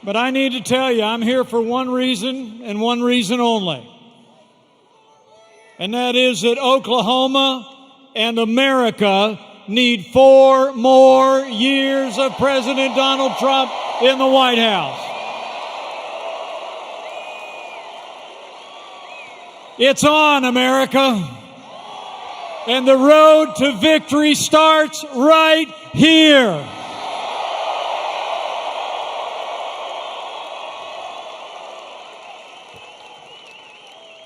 But I need to tell you, I'm here for one reason and one reason only. And that is that Oklahoma and America need 4 more years of President Donald Trump in the White House. It's on, America. And the road to victory starts right here.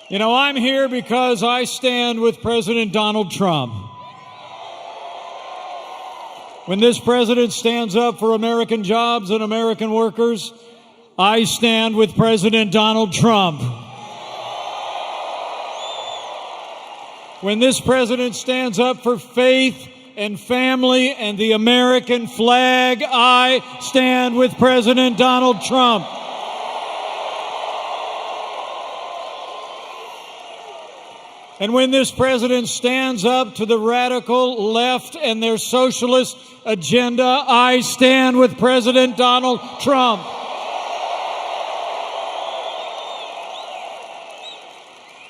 You know, I'm here because I stand with President Donald Trump. When this president stands up for American jobs and American workers, I stand with President Donald Trump. When this president stands up for faith and family and the American flag, I stand with President Donald Trump. And when this president stands up to the radical left and their socialist agenda, I stand with President Donald Trump.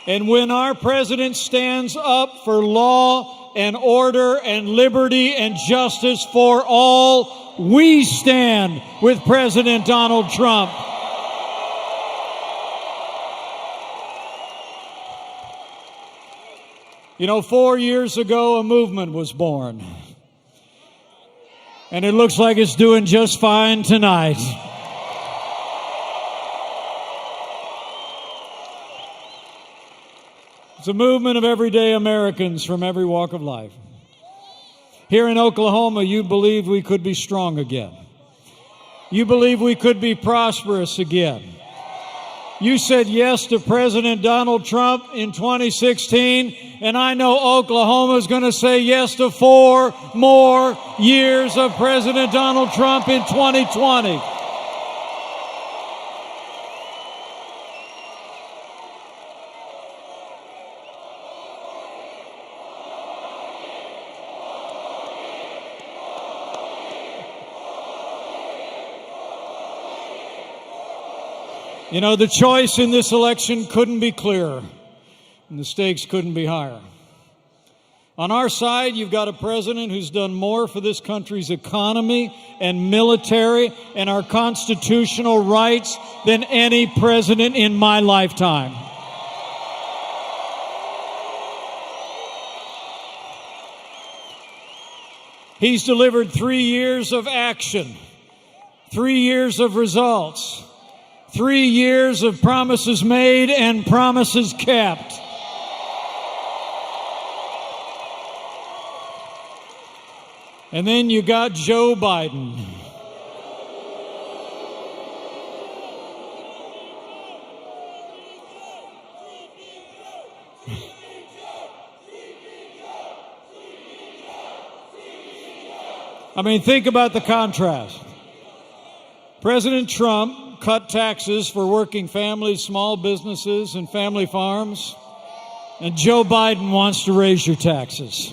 And when our president stands up for law and order and liberty and justice for all, we stand with President Donald Trump. You know, 4 years ago, a movement was born. And it looks like it's doing just fine tonight. It's a movement of everyday Americans from every walk of life. Here in Oklahoma, you believe we could be strong again. You believe we could be prosperous again. You said yes to President Donald Trump in 2016, and I know Oklahoma is going to say yes to 4 more years of President Donald Trump in 2020. You know, the choice in this election couldn't be clearer, and the stakes couldn't be higher. On our side, you've got a president who's done more for this country's economy and military and our constitutional rights than any president in my lifetime. He's delivered 3 years of action, 3 years of results, 3 years of promises made and promises kept. And then you got Joe Biden. I mean, think about the contrast. President Trump cut taxes for working families, small businesses, and family farms. And Joe Biden wants to raise your taxes.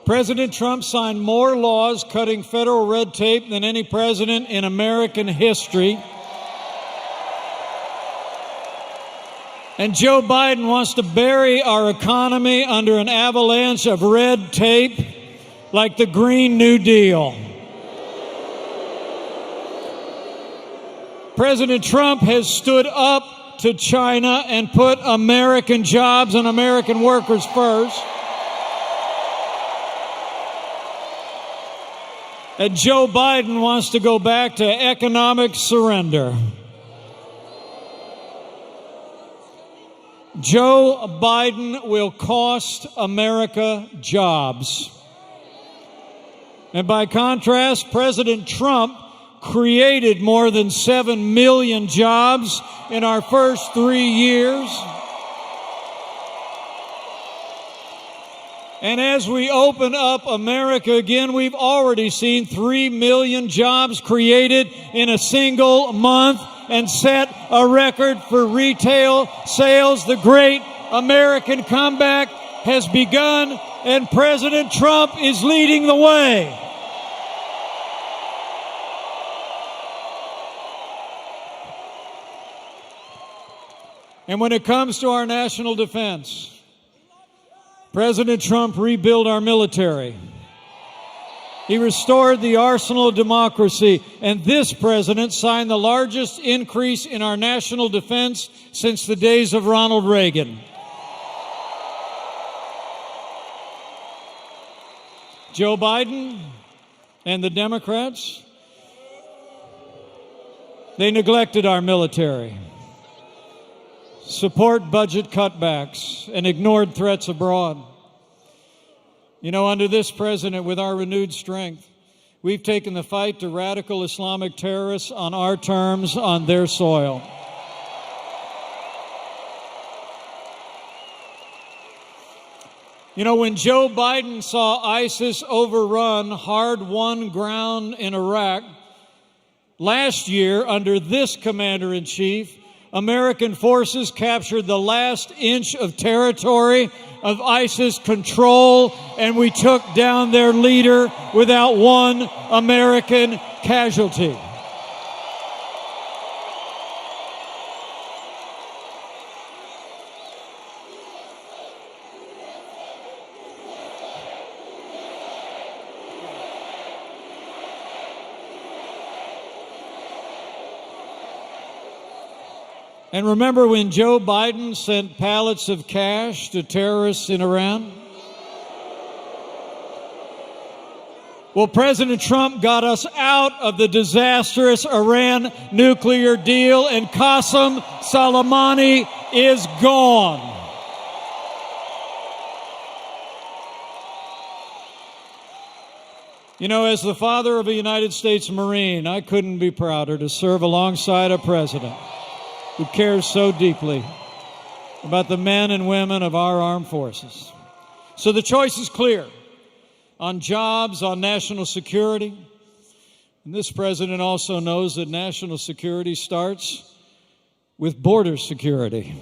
President Trump signed more laws cutting federal red tape than any president in American history. And Joe Biden wants to bury our economy under an avalanche of red tape like the Green New Deal. President Trump has stood up to China and put American jobs and American workers first. And Joe Biden wants to go back to economic surrender. Joe Biden will cost America jobs. And by contrast, President Trump created more than 7 million jobs in our first 3 years. And as we open up America again, we've already seen 3 million jobs created in a single month and set a record for retail sales. The great American comeback has begun, and President Trump is leading the way. And when it comes to our national defense, President Trump rebuilt our military. He restored the arsenal of democracy, and this president signed the largest increase in our national defense since the days of Ronald Reagan. Joe Biden and the Democrats, they neglected our military, support budget cutbacks, and ignored threats abroad. You know, under this president, with our renewed strength, we've taken the fight to radical Islamic terrorists on our terms, on their soil. You know, when Joe Biden saw ISIS overrun hard-won ground in Iraq, last year, under this commander-in-chief, American forces captured the last inch of territory of ISIS control, and we took down their leader without one American casualty. And remember when Joe Biden sent pallets of cash to terrorists in Iran? Well, President Trump got us out of the disastrous Iran nuclear deal, and Qasem Soleimani is gone. You know, as the father of a United States Marine, I couldn't be prouder to serve alongside a president who cares so deeply about the men and women of our armed forces. So the choice is clear on jobs, on national security. And this president also knows that national security starts with border security.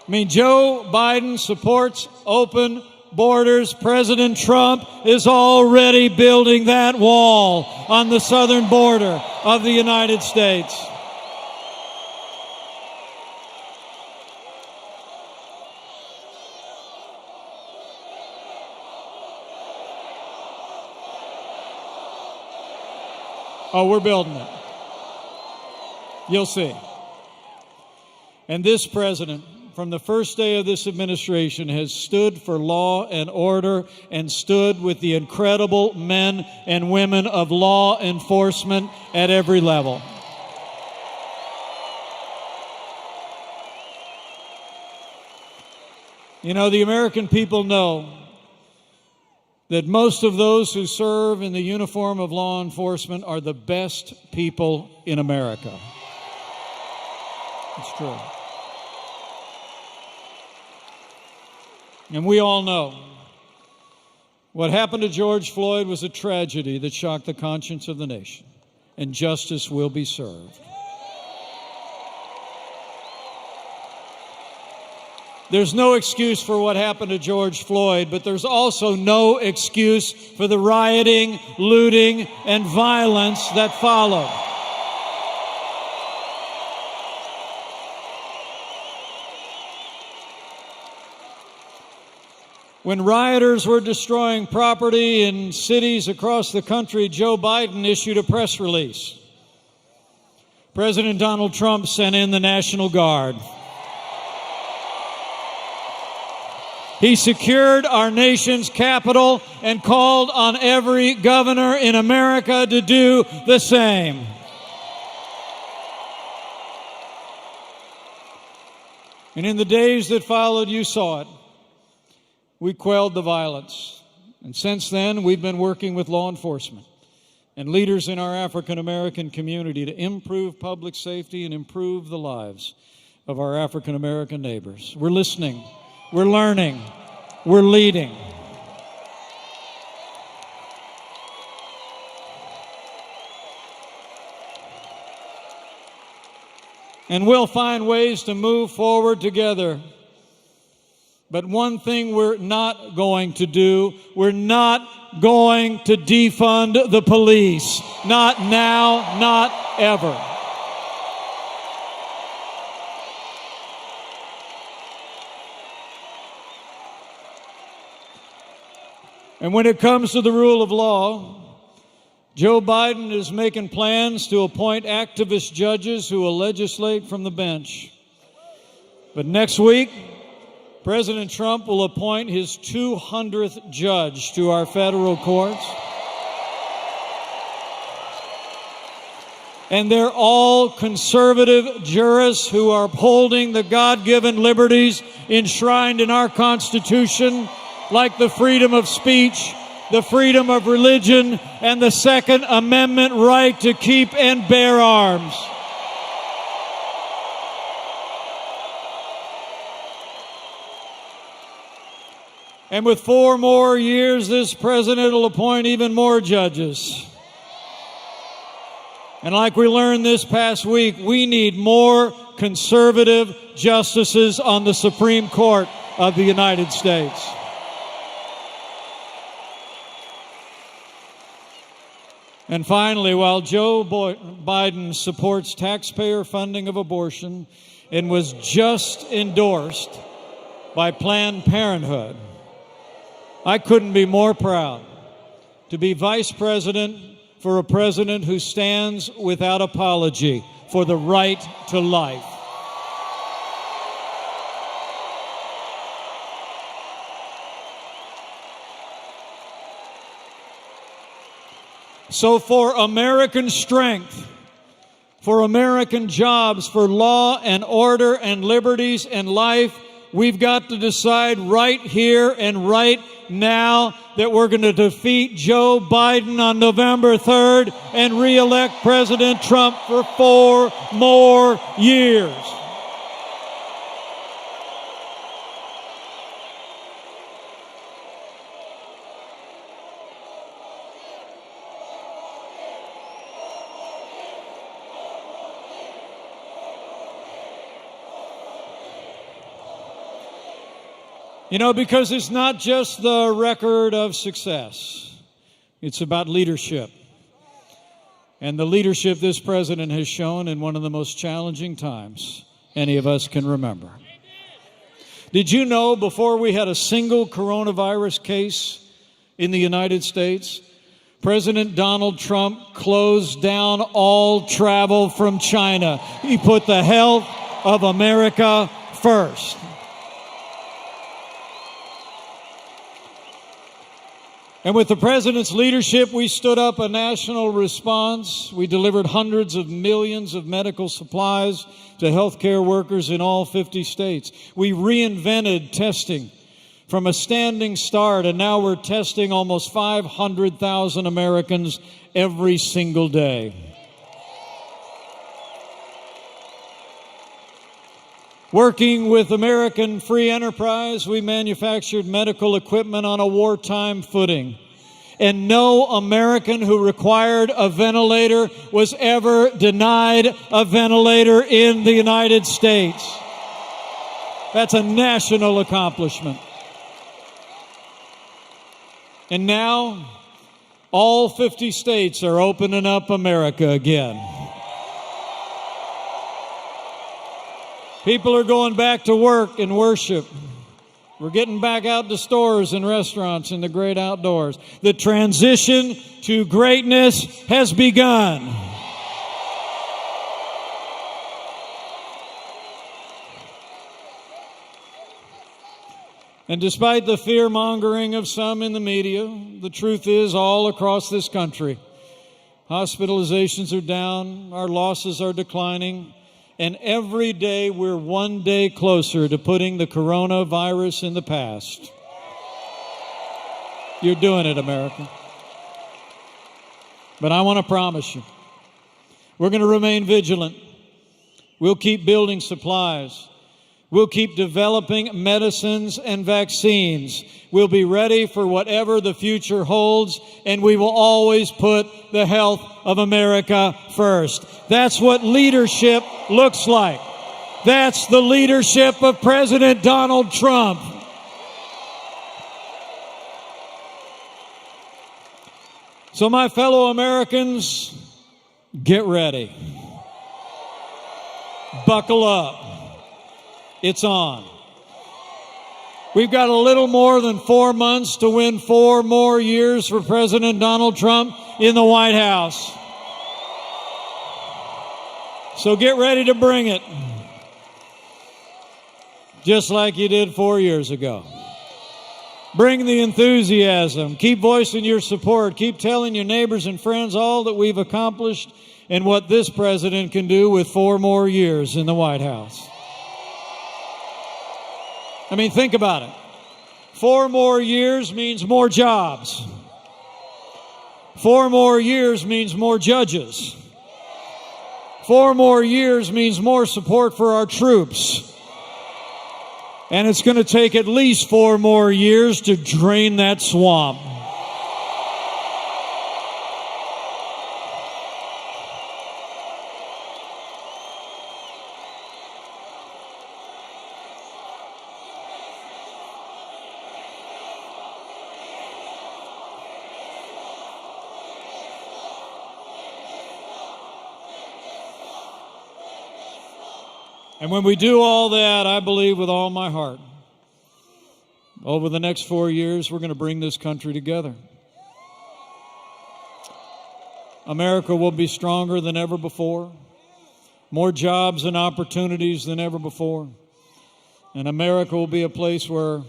I mean, Joe Biden supports open borders. President Trump is already building that wall on the southern border of the United States. Oh, we're building it. You'll see. And this president, from the first day of this administration, has stood for law and order and stood with the incredible men and women of law enforcement at every level. You know, the American people know that most of those who serve in the uniform of law enforcement are the best people in America. It's true. And we all know what happened to George Floyd was a tragedy that shocked the conscience of the nation, and justice will be served. There's no excuse for what happened to George Floyd, but there's also no excuse for the rioting, looting, and violence that followed. When rioters were destroying property in cities across the country, Joe Biden issued a press release. President Donald Trump sent in the National Guard. He secured our nation's capital and called on every governor in America to do the same. And in the days that followed, you saw it. We quelled the violence. And since then, we've been working with law enforcement and leaders in our African American community to improve public safety and improve the lives of our African American neighbors. We're listening. We're learning. We're leading. And we'll find ways to move forward together But one thing we're not going to do, we're not going to defund the police. Not now, not ever. And when it comes to the rule of law, Joe Biden is making plans to appoint activist judges who will legislate from the bench. But next week, President Trump will appoint his 200th judge to our federal courts. And they're all conservative jurists who are upholding the God-given liberties enshrined in our Constitution, like the freedom of speech, the freedom of religion, and the Second Amendment right to keep and bear arms. And with 4 more years, this president will appoint even more judges. And like we learned this past week, we need more conservative justices on the Supreme Court of the United States. And finally, while Joe Biden supports taxpayer funding of abortion and was just endorsed by Planned Parenthood, I couldn't be more proud to be vice president for a president who stands without apology for the right to life. So for American strength, for American jobs, for law and order and liberties and life, we've got to decide right here and right now that we're going to defeat Joe Biden on November 3rd and re-elect President Trump for 4 more years. You know, because it's not just the record of success. It's about leadership. And the leadership this president has shown in one of the most challenging times any of us can remember. Did you know before we had a single coronavirus case in the United States, President Donald Trump closed down all travel from China? He put the health of America first. And with the president's leadership, we stood up a national response. We delivered hundreds of millions of medical supplies to healthcare workers in all 50 states. We reinvented testing from a standing start, and now we're testing almost 500,000 Americans every single day. Working with American Free Enterprise, we manufactured medical equipment on a wartime footing. And no American who required a ventilator was ever denied a ventilator in the United States. That's a national accomplishment. And now, all 50 states are opening up America again. People are going back to work and worship. We're getting back out to stores and restaurants in the great outdoors. The transition to greatness has begun. And despite the fear-mongering of some in the media, the truth is all across this country, hospitalizations are down, our losses are declining, and every day we're one day closer to putting the coronavirus in the past. You're doing it, America. But I want to promise you, we're going to remain vigilant. We'll keep building supplies. We'll keep developing medicines and vaccines. We'll be ready for whatever the future holds, and we will always put the health of America first. That's what leadership looks like. That's the leadership of President Donald Trump. So my fellow Americans, get ready. Buckle up. It's on. We've got a little more than 4 months to win 4 more years for President Donald Trump in the White House. So get ready to bring it, just like you did 4 years ago. Bring the enthusiasm. Keep voicing your support. Keep telling your neighbors and friends all that we've accomplished and what this president can do with 4 more years in the White House. I mean, think about it. 4 more years means more jobs. 4 more years means more judges. 4 more years means more support for our troops. And it's going to take at least 4 more years to drain that swamp. And when we do all that, I believe with all my heart, over the next 4 years, we're going to bring this country together. America will be stronger than ever before, more jobs and opportunities than ever before. And America will be a place where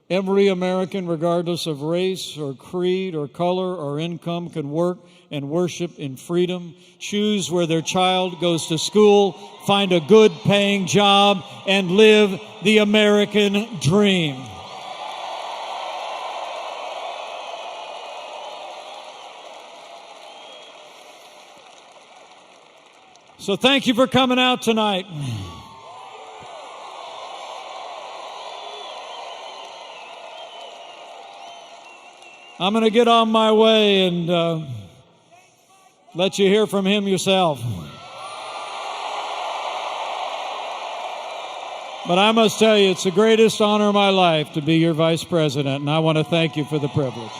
every American, regardless of race or creed or color or income, can work and worship in freedom, choose where their child goes to school, find a good paying job, and live the American dream. So thank you for coming out tonight. I'm going to get on my way and let you hear from him yourself. But I must tell you, it's the greatest honor of my life to be your vice president, and I want to thank you for the privilege.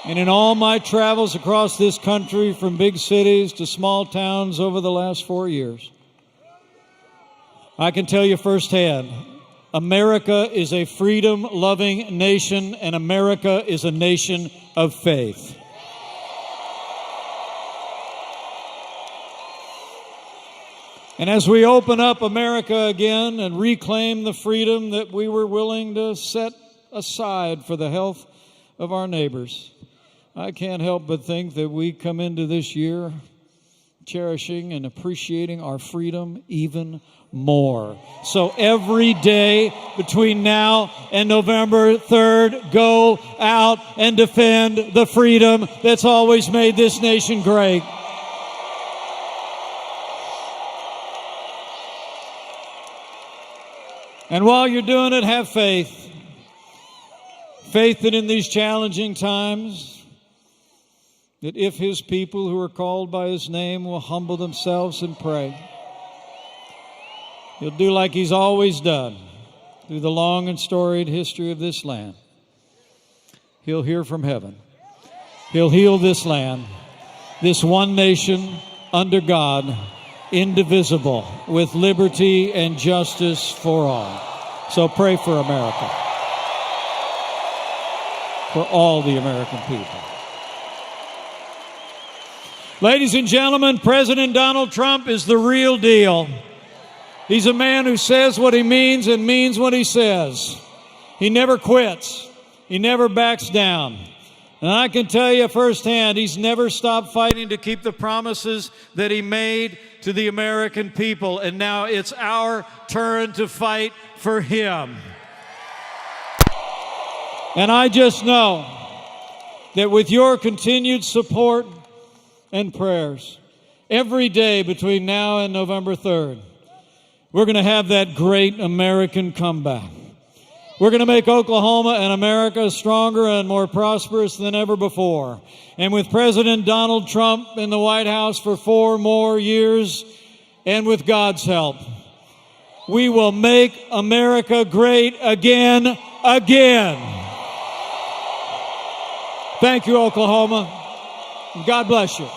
And in all my travels across this country, from big cities to small towns over the last 4 years, I can tell you firsthand, America is a freedom-loving nation, and America is a nation of faith. And as we open up America again and reclaim the freedom that we were willing to set aside for the health of our neighbors, I can't help but think that we come into this year cherishing and appreciating our freedom even more. So every day between now and November 3rd, go out and defend the freedom that's always made this nation great. And while you're doing it, have faith. Faith that in these challenging times, that if His people who are called by His name will humble themselves and pray, He'll do like He's always done through the long and storied history of this land. He'll hear from heaven. He'll heal this land, this one nation under God, indivisible, with liberty and justice for all. So pray for America, for all the American people. Ladies and gentlemen, President Donald Trump is the real deal. He's a man who says what he means and means what he says. He never quits. He never backs down. And I can tell you firsthand, he's never stopped fighting to keep the promises that he made to the American people. And now it's our turn to fight for him. And I just know that with your continued support and prayers, every day between now and November 3rd, we're going to have that great American comeback. We're going to make Oklahoma and America stronger and more prosperous than ever before. And with President Donald Trump in the White House for 4 more years, and with God's help, we will make America great again again. Thank you, Oklahoma. God bless you.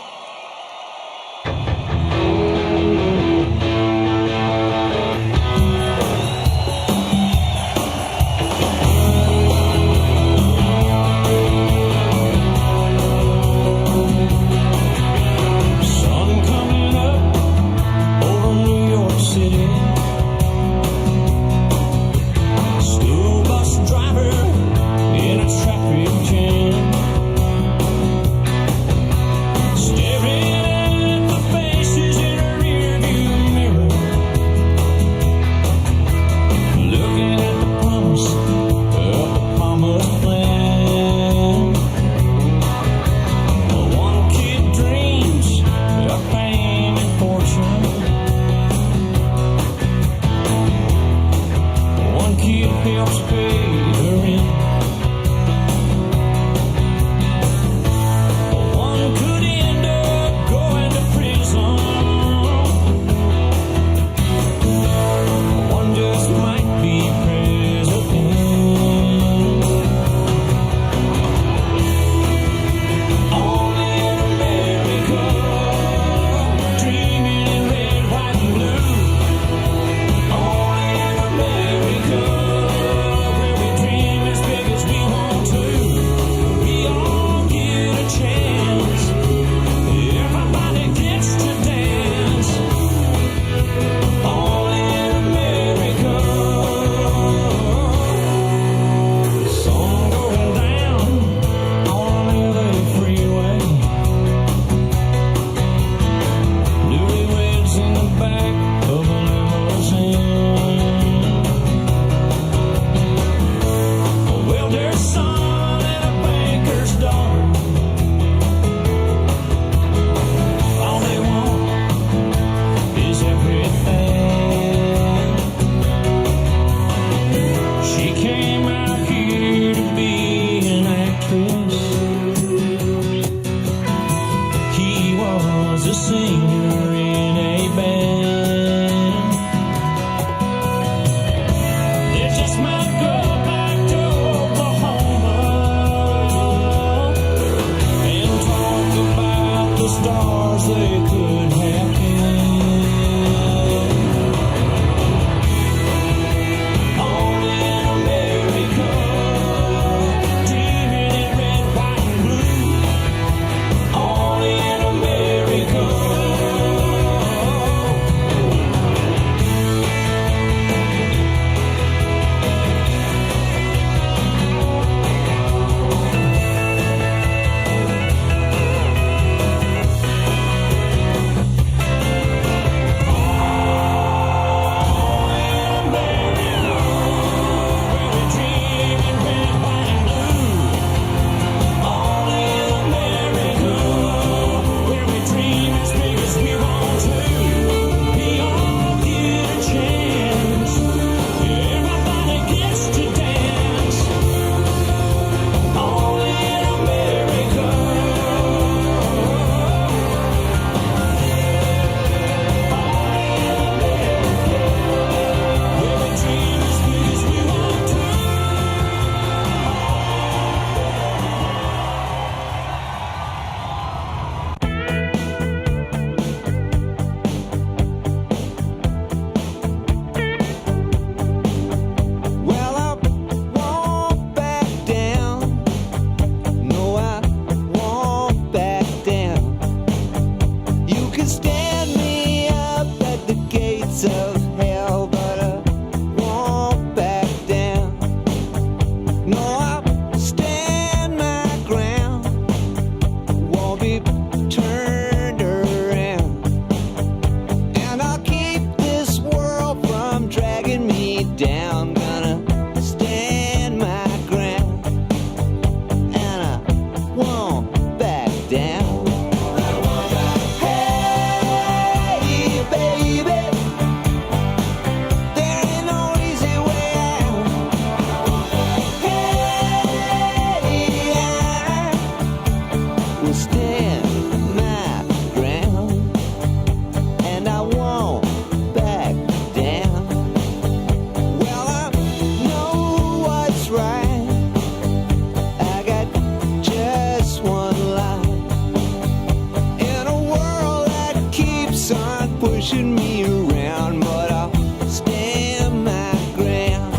pushing me around, but I'll stand my ground,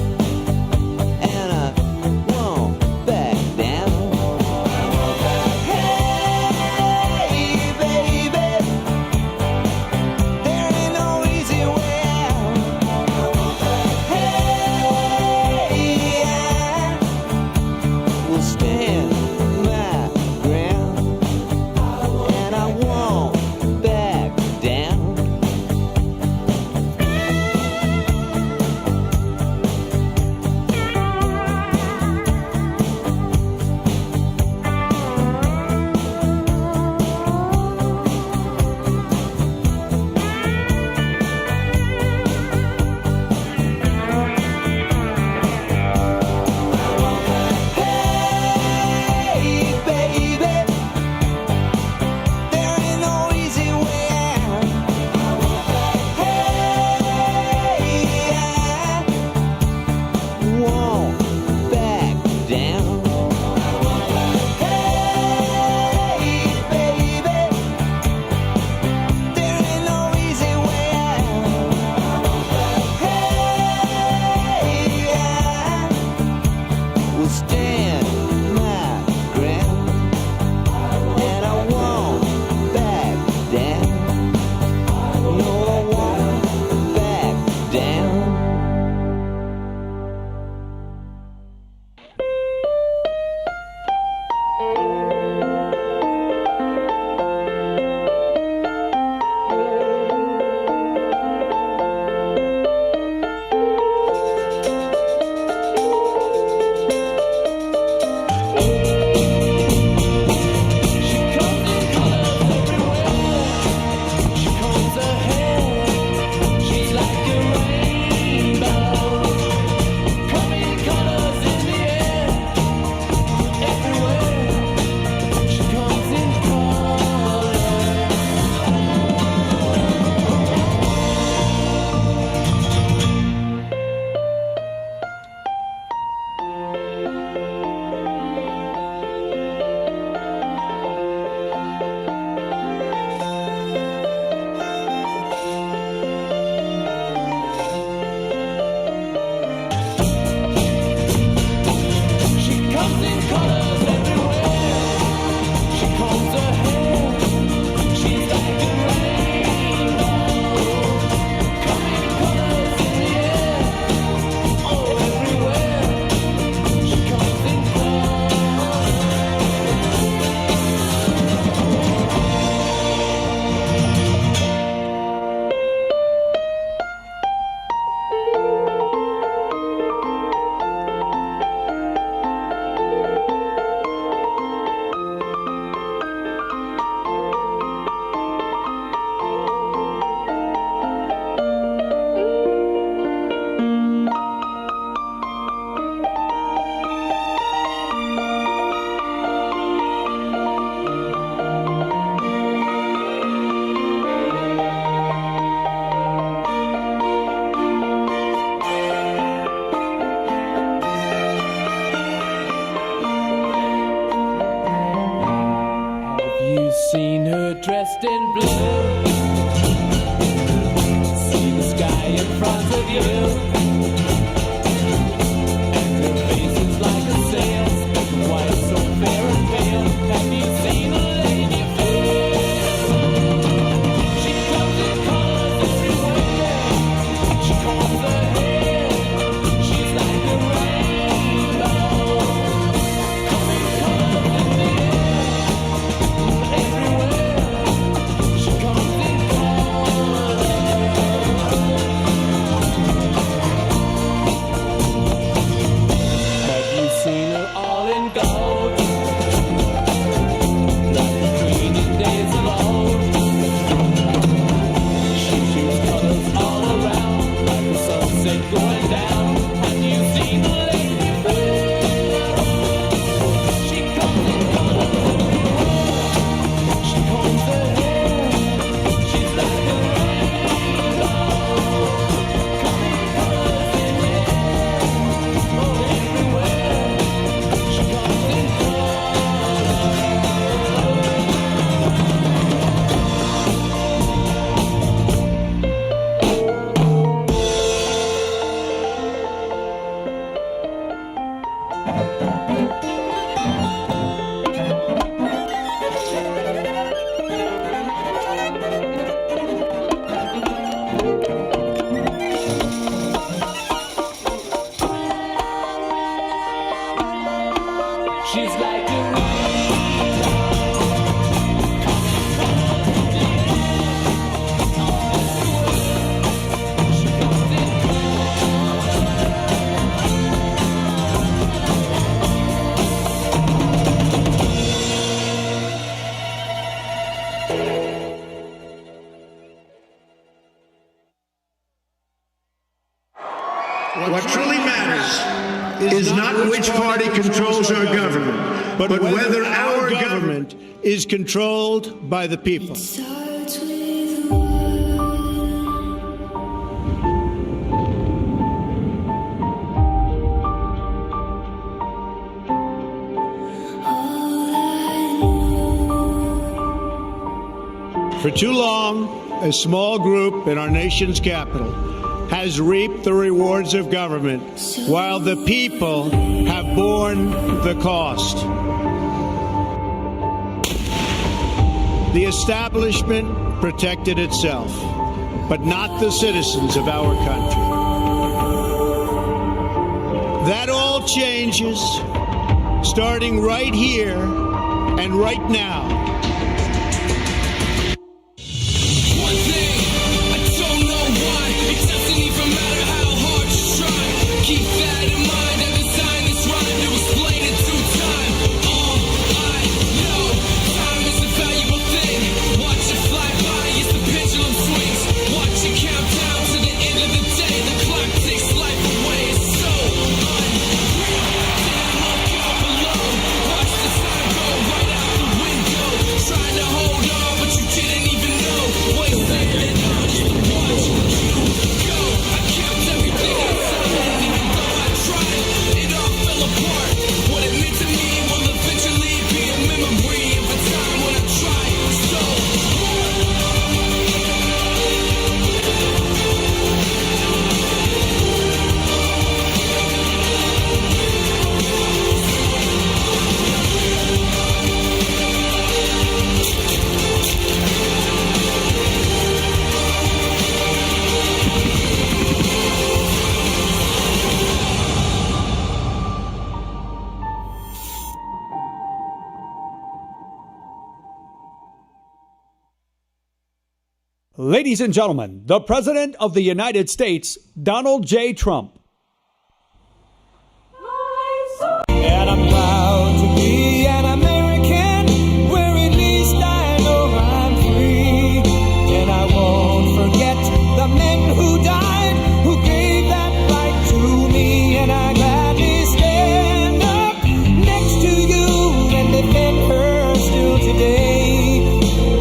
and I won't back down. Hey, baby, there ain't no easy way out. Hey, I will stand my ground, and I won't back down. What truly matters is not which party controls our government, but whether our government is controlled by the people. For too long, a small group in our nation's capital has reaped the rewards of government while the people have borne the cost. The establishment protected itself, but not the citizens of our country. That all changes starting right here and right now. Ladies and gentlemen, the President of the United States, Donald J. Trump. And I'm proud to be an American, where at least I know I'm free. And I won't forget the men who died, who gave that right to me. And I gladly stand up next to you and defend her still today.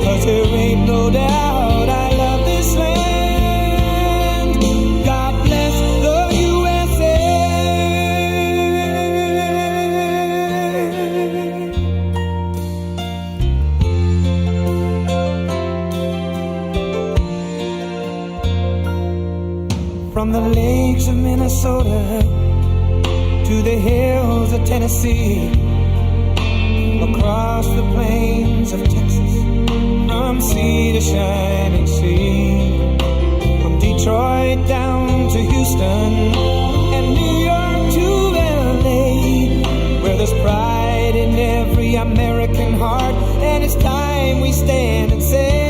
'Cause there ain't no doubt from the lakes of Minnesota to the hills of Tennessee, across the plains of Texas, from sea to shining sea, from Detroit down to Houston and New York to LA, where there's pride in every American heart, and it's time we stand and say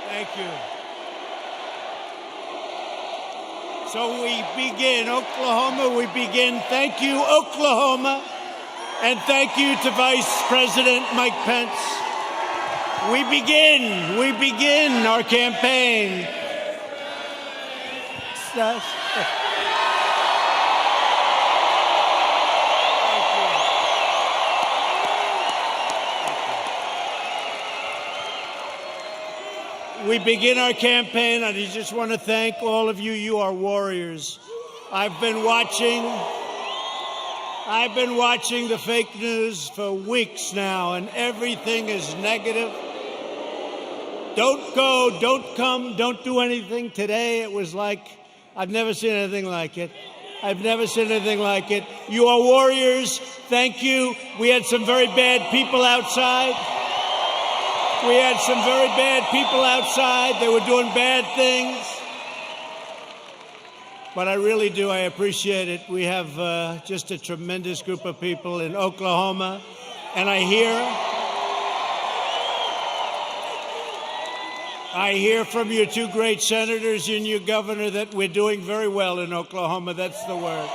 Thank you. So we begin, Oklahoma, we begin. Thank you, Oklahoma. And thank you to Vice President Mike Pence. We begin our campaign. We begin our campaign, and I just want to thank all of you. You are warriors. I've been watching the fake news for weeks now, and everything is negative. Don't go, don't come, don't do anything. Today it was like, I've never seen anything like it. I've never seen anything like it. You are warriors. Thank you. We had some very bad people outside. They were doing bad things. But I really do. I appreciate it. We have just a tremendous group of people in Oklahoma. And I hear from your two great senators and your governor that we're doing very well in Oklahoma. That's the word.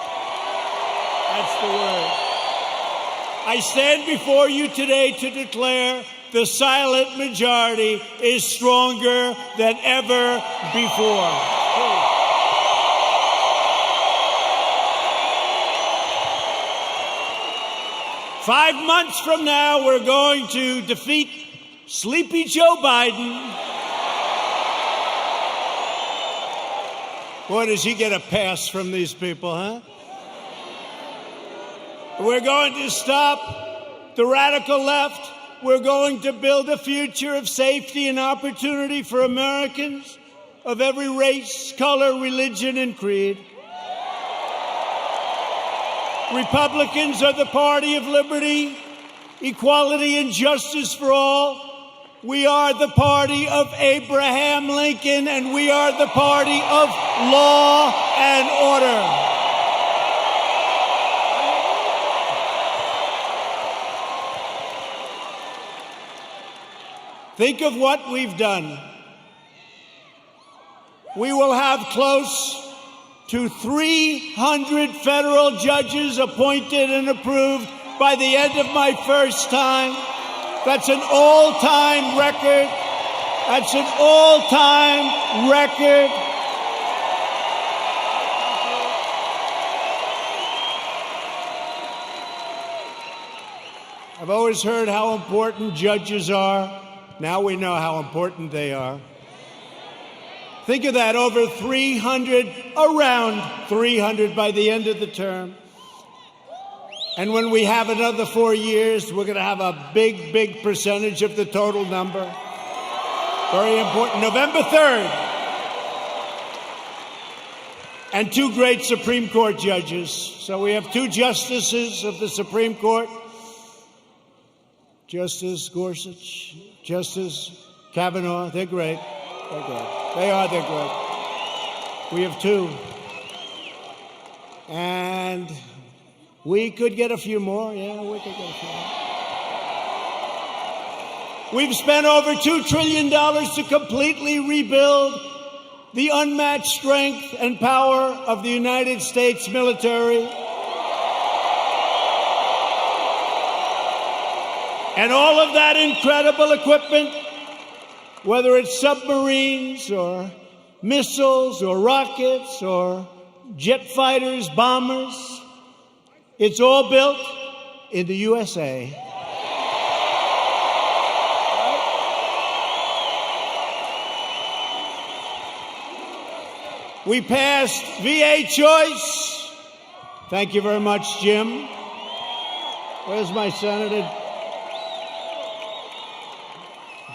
I stand before you today to declare the silent majority is stronger than ever before. 5 months from now, we're going to defeat Sleepy Joe Biden. Boy, does he get a pass from these people, huh? We're going to stop the radical left. We're going to build a future of safety and opportunity for Americans of every race, color, religion, and creed. Republicans are the party of liberty, equality, and justice for all. We are the party of Abraham Lincoln, and we are the party of law and order. Think of what we've done. We will have close to 300 federal judges appointed and approved by the end of my first time. That's an all-time record. I've always heard how important judges are. Now we know how important they are. Think of that, over 300, around 300 by the end of the term. And when we have another 4 years, we're going to have a big, big percentage of the total number. Very important. November 3rd. And 2 great Supreme Court judges. So we have 2 justices of the Supreme Court. Justice Gorsuch, Justice Kavanaugh. They're great. They're great. We have 2. And we could get a few more. Yeah, we could get a few more. We've spent over $2 trillion to completely rebuild the unmatched strength and power of the United States military. And all of that incredible equipment, whether it's submarines or missiles or rockets or jet fighters, bombers, it's all built in the USA. We passed VA choice. Thank you very much, Jim. Where's my senator?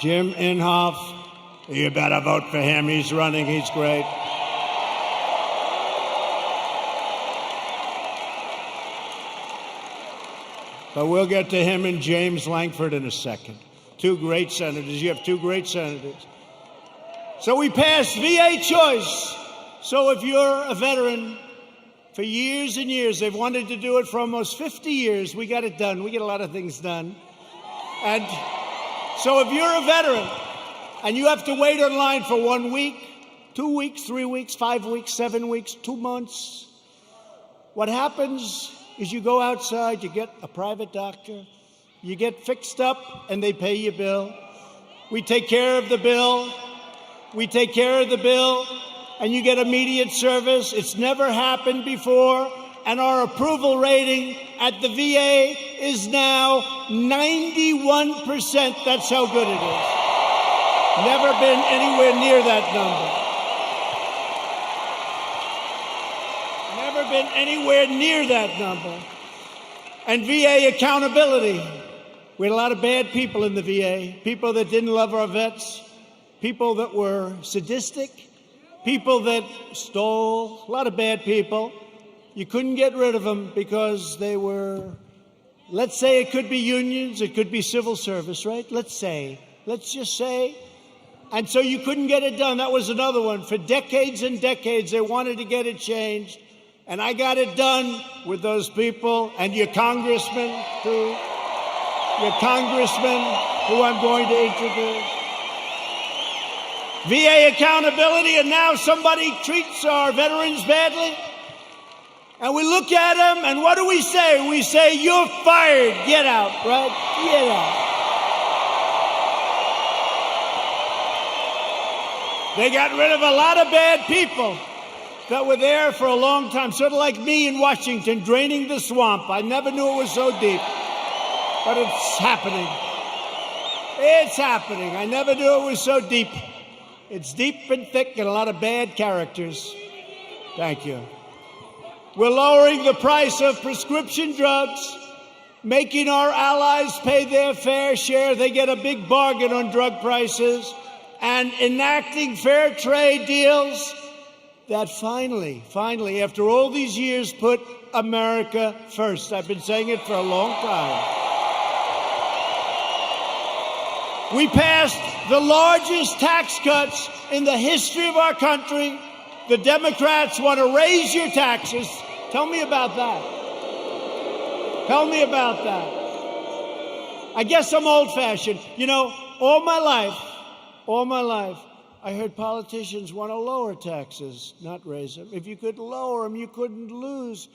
Jim Inhofe. You better vote for him. He's running. He's great. But we'll get to him and James Lankford in a second. 2 great senators. You have 2 great senators. So we passed VA choice. So if you're a veteran, for years and years, they've wanted to do it for almost 50 years. We got it done. We get a lot of things done. And so if you're a veteran And you have to wait in line for 1 week, 2 weeks, 3 weeks, 5 weeks, 7 weeks, 2 months. What happens is you go outside, you get a private doctor, you get fixed up, and they pay your bill. We take care of the bill. We take care of the bill, and you get immediate service. It's never happened before, and our approval rating at the VA is now 91%. That's how good it is. Never been anywhere near that number. Never been anywhere near that number. And VA accountability. We had a lot of bad people in the VA, people that didn't love our vets, people that were sadistic, people that stole, a lot of bad people. You couldn't get rid of them because they were, let's say it could be unions, it could be civil service, right? Let's just say. And so you couldn't get it done. That was another one. For decades and decades, they wanted to get it changed. And I got it done with those people and your congressman, who I'm going to introduce. VA accountability, and now somebody treats our veterans badly. And we look at them, and what do we say? We say, you're fired. Get out, right? Get out. They got rid of a lot of bad people that were there for a long time, sort of like me in Washington, draining the swamp. I never knew it was so deep, but it's happening. It's happening. I never knew it was so deep. It's deep and thick and a lot of bad characters. Thank you. We're lowering the price of prescription drugs, making our allies pay their fair share. They get a big bargain on drug prices, and enacting fair trade deals that finally, after all these years, put America first. I've been saying it for a long time. We passed the largest tax cuts in the history of our country. The Democrats want to raise your taxes. Tell me about that. Tell me about that. I guess I'm old-fashioned. You know, all my life, I heard politicians want to lower taxes, not raise them. If you could lower them, you couldn't lose.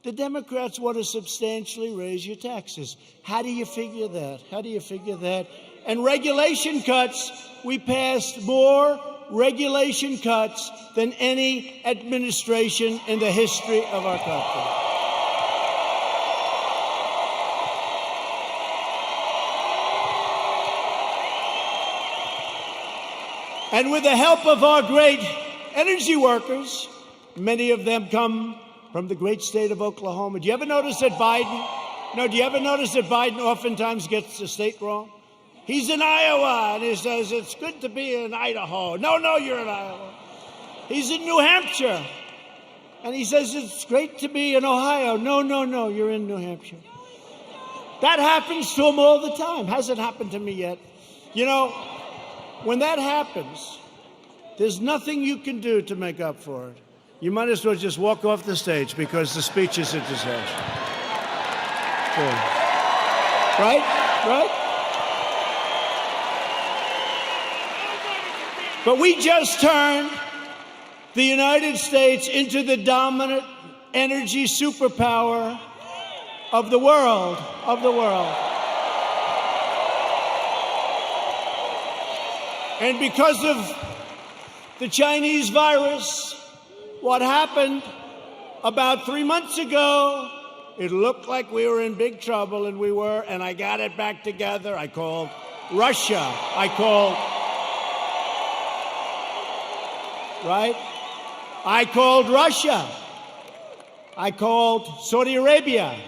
The Democrats want to substantially raise your taxes. How do you figure that? How do you figure that? And regulation cuts, we passed more regulation cuts than any administration in the history of our country. And with the help of our great energy workers, many of them come from the great state of Oklahoma. Do you ever notice that Biden oftentimes gets the state wrong? He's in Iowa, and he says, it's good to be in Idaho. No, you're in Iowa. He's in New Hampshire, and he says, it's great to be in Ohio. No, you're in New Hampshire. That happens to him all the time. Hasn't happened to me yet. You know, when that happens, there's nothing you can do to make up for it. You might as well just walk off the stage because the speech is a disaster. Sure. Right? But we just turned the United States into the dominant energy superpower of the world. And because of the Chinese virus, what happened about 3 months ago, it looked like we were in big trouble, and we were, and I got it back together. I called Russia. I called Russia. I called Saudi Arabia.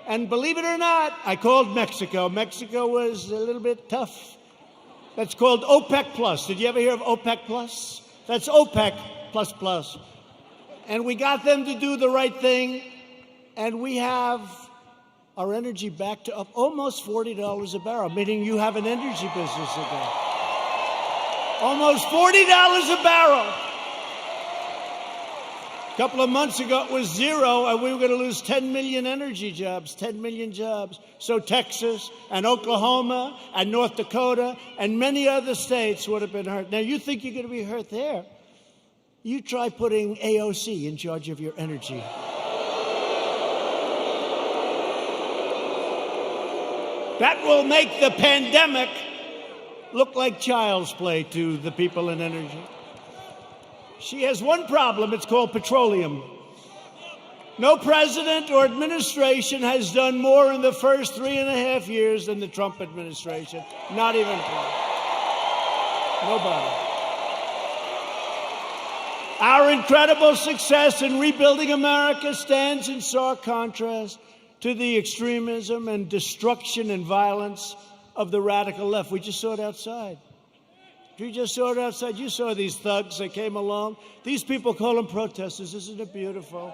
And believe it or not, I called Mexico. Mexico was a little bit tough. That's called OPEC Plus. Did you ever hear of OPEC Plus? That's OPEC plus. And we got them to do the right thing, and we have our energy back to up almost $40 a barrel, meaning you have an energy business again. Almost $40 a barrel. A couple of months ago, it was 0, and we were going to lose 10 million energy jobs, 10 million jobs. So Texas and Oklahoma and North Dakota and many other states would have been hurt. Now, you think you're going to be hurt there? You try putting AOC in charge of your energy. That will make the pandemic look like child's play to the people in energy. She has one problem. It's called petroleum. No president or administration has done more in the first 3.5 years than the Trump administration. Not even close. Nobody. Our incredible success in rebuilding America stands in stark contrast to the extremism and destruction and violence of the radical left. We just saw it outside. You just saw it outside. You saw these thugs that came along. These people call them protesters. Isn't it beautiful?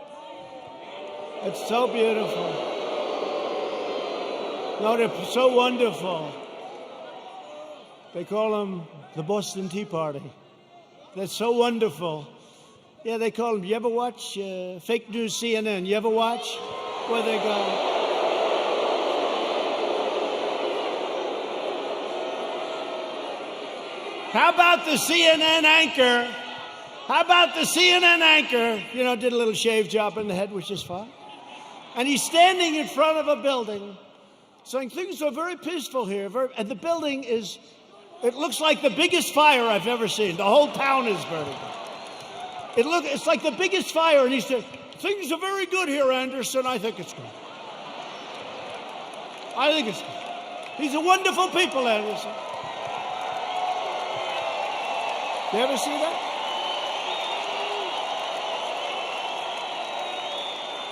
It's so beautiful. No, they're so wonderful. They call them the Boston Tea Party. They're so wonderful. Yeah, they call them. You ever watch fake news CNN? You ever watch where they go? How about the CNN anchor? How about the CNN anchor? You know, did a little shave job in the head, which is fine. And he's standing in front of a building saying things are very peaceful here. And the building is, it looks like the biggest fire I've ever seen. The whole town is burning. It's like the biggest fire. And he said, things are very good here, Anderson. I think it's good. I think it's good. These are wonderful people, Anderson. You ever see that?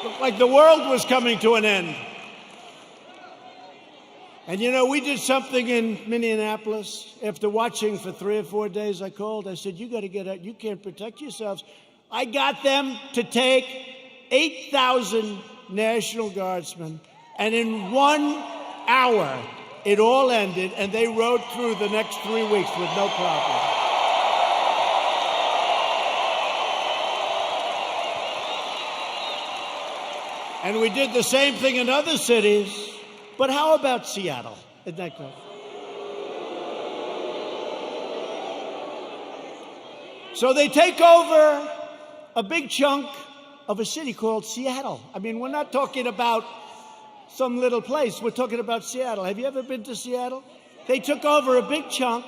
Looked like the world was coming to an end. And you know, we did something in Minneapolis. After watching for 3 or 4 days, I called. I said, you got to get out. You can't protect yourselves. I got them to take 8,000 National Guardsmen. And in 1 hour, it all ended. And they rode through the next 3 weeks with no problem. And we did the same thing in other cities. But how about Seattle? Isn't that good? So they take over a big chunk of a city called Seattle. I mean, we're not talking about some little place. We're talking about Seattle. Have you ever been to Seattle? They took over a big chunk,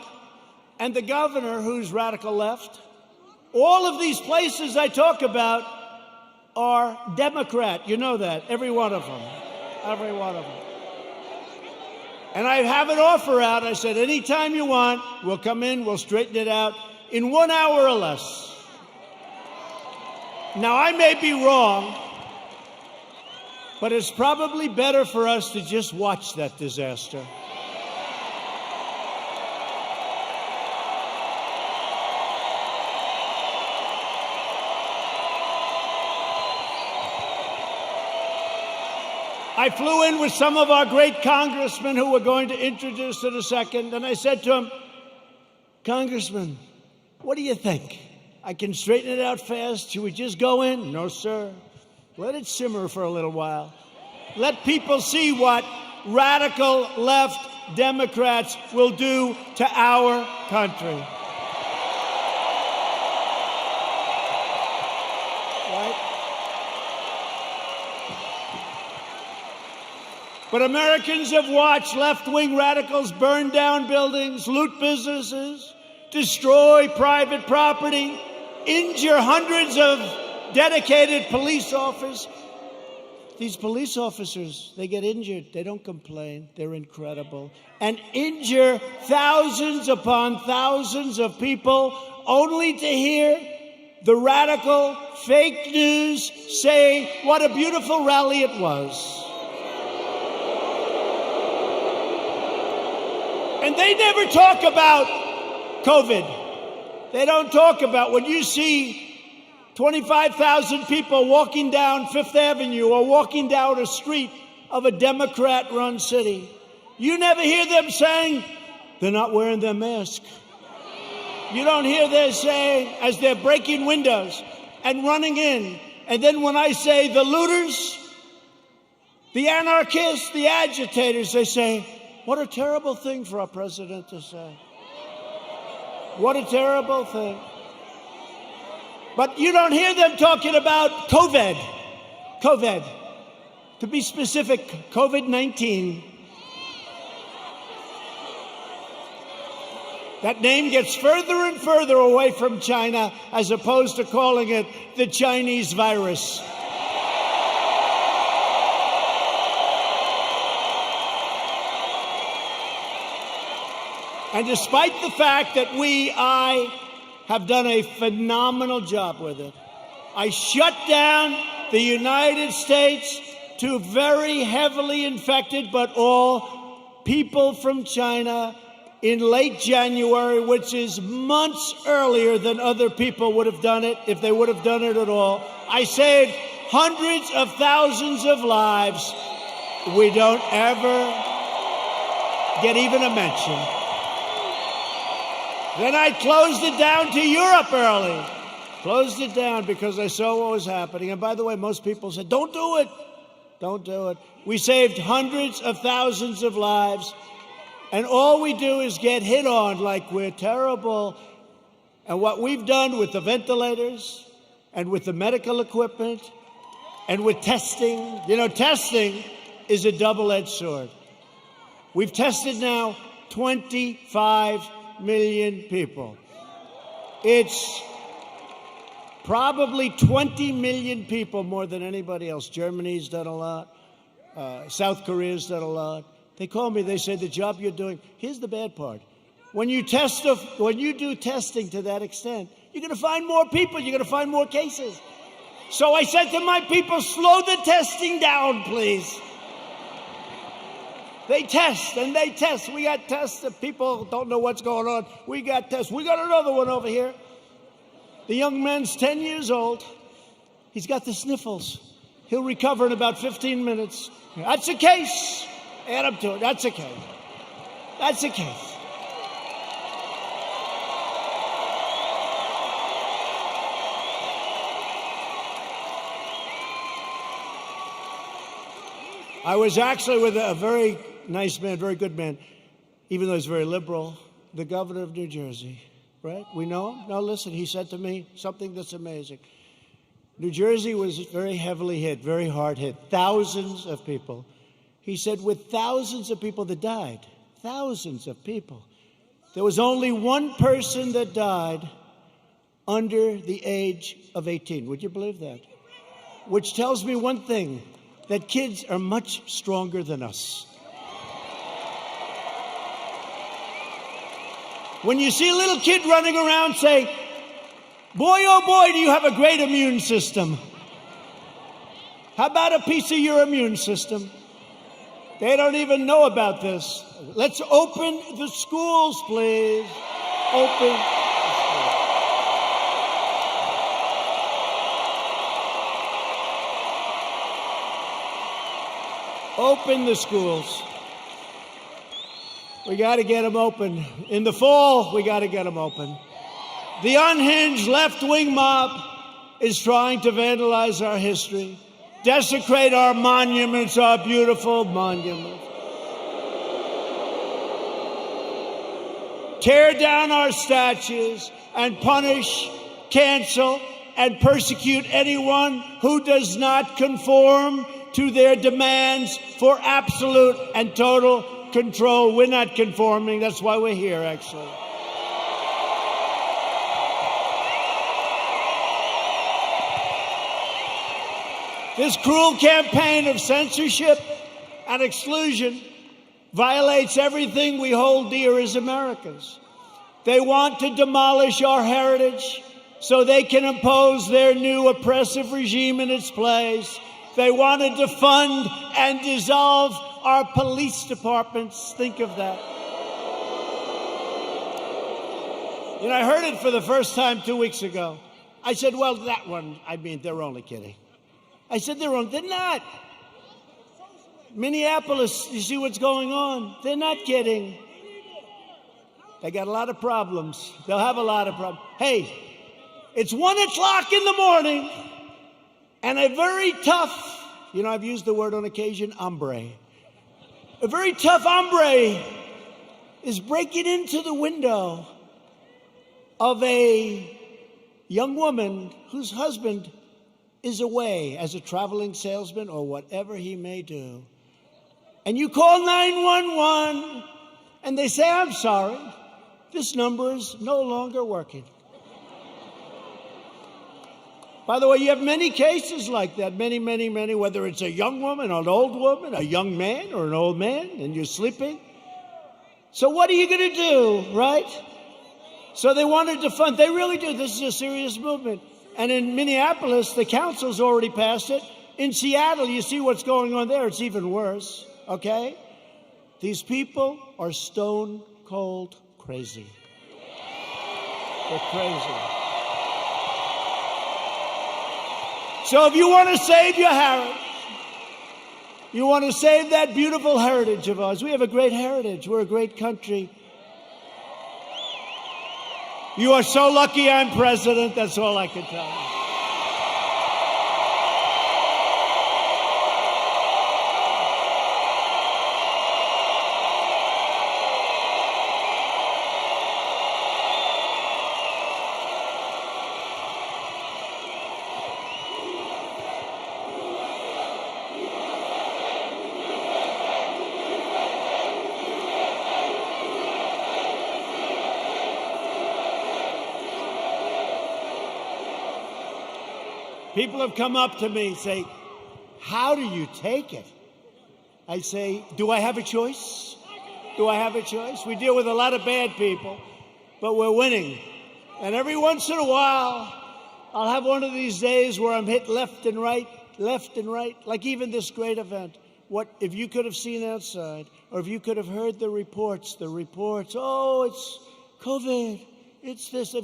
and the governor, who's radical left, all of these places I talk about are Democrat. You know that. Every one of them. Every one of them. And I have an offer out. I said, anytime you want, we'll come in, we'll straighten it out in 1 hour or less. Now, I may be wrong, but it's probably better for us to just watch that disaster. I flew in with some of our great congressmen who we're going to introduce in a second, and I said to him, Congressman, what do you think? I can straighten it out fast. Should we just go in? No, sir. Let it simmer for a little while. Let people see what radical left Democrats will do to our country. But Americans have watched left-wing radicals burn down buildings, loot businesses, destroy private property, injure hundreds of dedicated police officers. These police officers, they get injured. They don't complain. They're incredible. And injure thousands upon thousands of people only to hear the radical fake news say what a beautiful rally it was. And they never talk about COVID. They don't talk about when you see 25,000 people walking down Fifth Avenue or walking down a street of a Democrat-run city. You never hear them saying, they're not wearing their mask. You don't hear them saying, as they're breaking windows and running in And then when I say the looters, the anarchists, the agitators, they say, what a terrible thing for our president to say. What a terrible thing. But you don't hear them talking about COVID. COVID. To be specific, COVID-19. That name gets further and further away from China as opposed to calling it the Chinese virus. And despite the fact that I have done a phenomenal job with it, I shut down the United States to very heavily infected, but all people from China in late January, which is months earlier than other people would have done it, if they would have done it at all. I saved hundreds of thousands of lives. We don't ever get even a mention. Then I closed it down to Europe early. Closed it down because I saw what was happening. And by the way, most people said, don't do it. Don't do it. We saved hundreds of thousands of lives. And all we do is get hit on like we're terrible. And what we've done with the ventilators and with the medical equipment and with testing, testing is a double-edged sword. We've tested now 25 million people. It's probably 20 million people more than anybody else. Germany's done a lot. South Korea's done a lot. They call me, they say, the job you're doing. Here's the bad part. When you do testing to that extent, you're going to find more people. You're going to find more cases. So I said to my people, slow the testing down, please. They test and they test. We got tests that people don't know what's going on. We got tests. We got another one over here. The young man's 10 years old. He's got the sniffles. He'll recover in about 15 minutes. That's a case. Add up to it. That's a case. That's a case. I was actually with a very nice man, very good man, even though he's very liberal, the governor of New Jersey, right? We know him? Now listen, he said to me something that's amazing. New Jersey was very heavily hit, very hard hit, thousands of people. He said with thousands of people that died, thousands of people, there was only one person that died under the age of 18. Would you believe that? Which tells me one thing, that kids are much stronger than us. When you see a little kid running around, say, boy, oh boy, do you have a great immune system. How about a piece of your immune system? They don't even know about this. Let's open the schools, please. Open. Open the schools. We got to get them open. In the fall, we got to get them open. The unhinged left-wing mob is trying to vandalize our history, desecrate our monuments, our beautiful monuments, tear down our statues, and punish, cancel, and persecute anyone who does not conform to their demands for absolute and total control. We're not conforming. That's why we're here, actually. This cruel campaign of censorship and exclusion violates everything we hold dear as Americans. They want to demolish our heritage so they can impose their new oppressive regime in its place. They want to defund and dissolve our police departments. Think of that. I heard it for the first time 2 weeks ago. I said, well, that one, they're only kidding. I said, they're not. Minneapolis, you see what's going on? They're not kidding. They got a lot of problems. They'll have a lot of problems. Hey, it's 1 o'clock in the morning. And a very tough, I've used the word on occasion, hombre. A very tough hombre is breaking into the window of a young woman whose husband is away as a traveling salesman or whatever he may do. And you call 911 and they say, I'm sorry, this number is no longer working. By the way, you have many cases like that, many, whether it's a young woman, an old woman, a young man, or an old man, and you're sleeping. So what are you going to do, right? So they wanted to fund, they really do. This is a serious movement. And in Minneapolis, the council's already passed it. In Seattle, you see what's going on there. It's even worse, okay? These people are stone cold crazy. They're crazy. So if you want to save your heritage, you want to save that beautiful heritage of ours. We have a great heritage. We're a great country. You are so lucky I'm president. That's all I can tell you. People have come up to me and say, how do you take it? I say, do I have a choice? Do I have a choice? We deal with a lot of bad people, but we're winning. And every once in a while, I'll have one of these days where I'm hit left and right, like even this great event. What if you could have seen outside, or if you could have heard the reports, oh, it's COVID, it's this,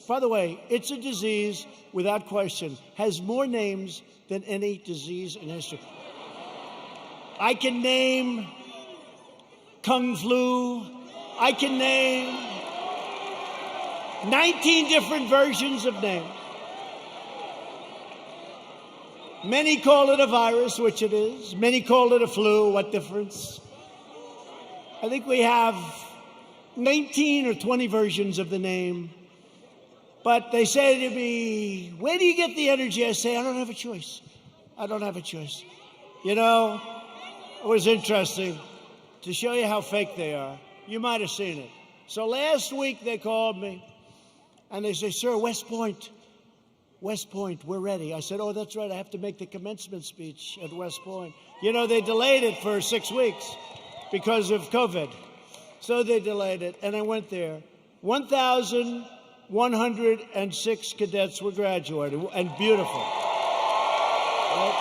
by the way, it's a disease, without question, has more names than any disease in history. I can name Kung Flu. I can name 19 different versions of names. Many call it a virus, which it is. Many call it a flu. What difference? I think we have 19 or 20 versions of the name. But they say to me, where do you get the energy? I say, I don't have a choice. I don't have a choice. You know, it was interesting to show you how fake they are. You might have seen it. So last week they called me and they say, sir, West Point, we're ready. I said, oh, that's right. I have to make the commencement speech at West Point. You know, they delayed it for 6 weeks because of COVID. So they delayed it. And I went there. 1,106 cadets were graduating, and beautiful. Right?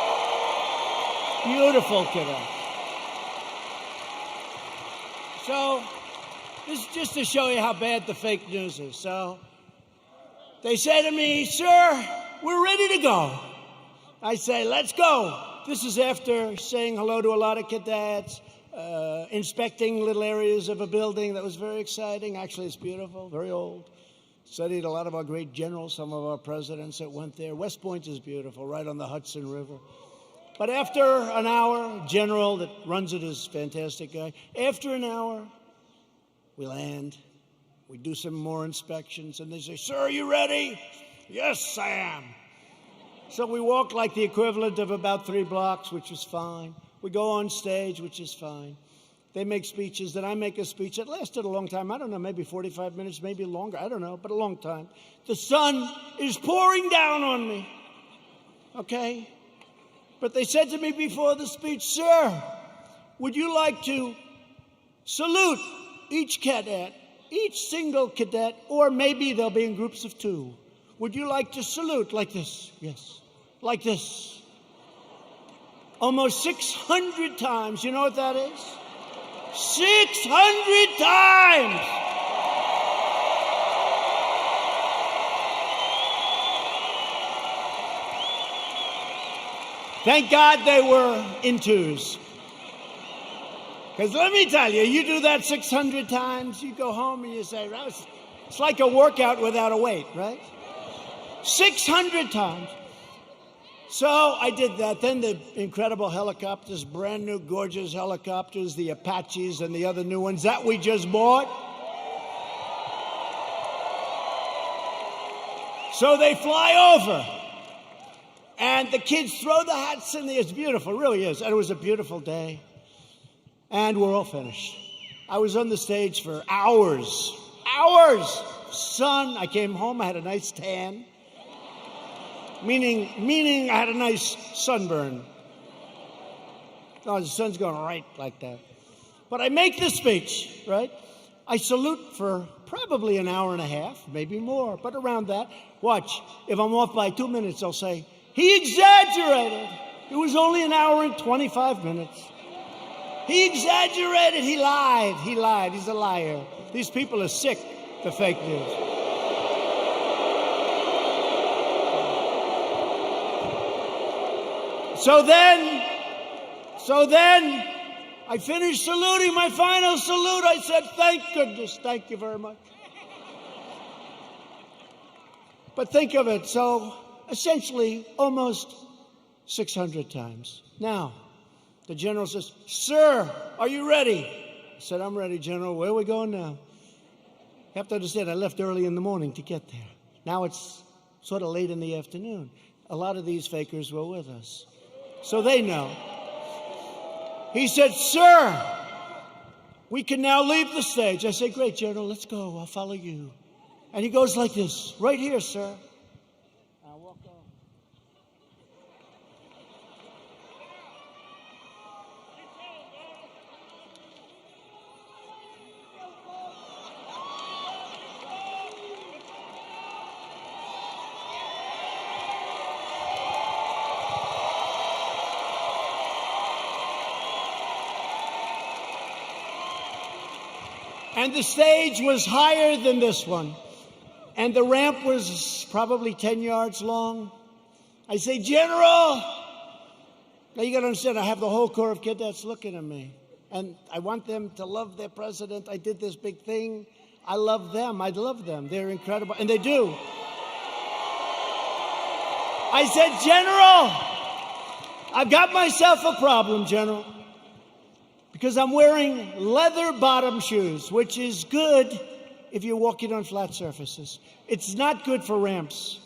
Beautiful cadets. So, this is just to show you how bad the fake news is. So, they say to me, sir, we're ready to go. I say, let's go. This is after saying hello to a lot of cadets, inspecting little areas of a building that was very exciting. Actually, it's beautiful, very old. Studied a lot of our great generals, some of our presidents that went there. West Point is beautiful, right on the Hudson River. But after an hour, general that runs it is a fantastic guy. After an hour, we land. We do some more inspections, and they say, sir, are you ready? Yes, I am. So we walk like the equivalent of about 3 blocks, which is fine. We go on stage, which is fine. They make speeches, then I make a speech that lasted a long time. I don't know, maybe 45 minutes, maybe longer. I don't know, but a long time. The sun is pouring down on me, okay? But they said to me before the speech, sir, would you like to salute each cadet, each single cadet, or maybe they'll be in groups of 2. Would you like to salute like this? Yes, like this. Almost 600 times. You know what that is? 600 times! Thank God they were in 2s. Because let me tell you, you do that 600 times, you go home and you say, it's like a workout without a weight, right? 600 times. So I did that. Then the incredible helicopters, brand new, gorgeous helicopters, the Apaches and the other new ones that we just bought. So they fly over, and the kids throw the hats in the air. It's beautiful, it really is. And it was a beautiful day, and we're all finished. I was on the stage for hours. Sun, I came home, I had a nice tan. Meaning I had a nice sunburn. No, the sun's going right like that. But I make this speech, right? I salute for probably an hour and a half, maybe more, but around that. Watch, if I'm off by 2 minutes, I'll say, he exaggerated. It was only an hour and 25 minutes. He exaggerated, he lied, he's a liar. These people are sick, the fake news. So then, I finished saluting, my final salute. I said, thank goodness, thank you very much. But think of it, so essentially almost 600 times. Now, the general says, sir, are you ready? I said, I'm ready, General. Where are we going now? You have to understand, I left early in the morning to get there. Now it's sort of late in the afternoon. A lot of these fakers were with us. So they know. He said, sir, we can now leave the stage. I said, great, General, let's go. I'll follow you. And he goes like this, right here, sir. I'll walk on. And the stage was higher than this one. And the ramp was probably 10 yards long. I say, General! Now you got to understand, I have the whole Corps of Cadets looking at me. And I want them to love their president. I did this big thing. I love them. I love them. They're incredible. And they do. I said, General, I've got myself a problem, General. Because I'm wearing leather bottom shoes, which is good if you're walking on flat surfaces. It's not good for ramps.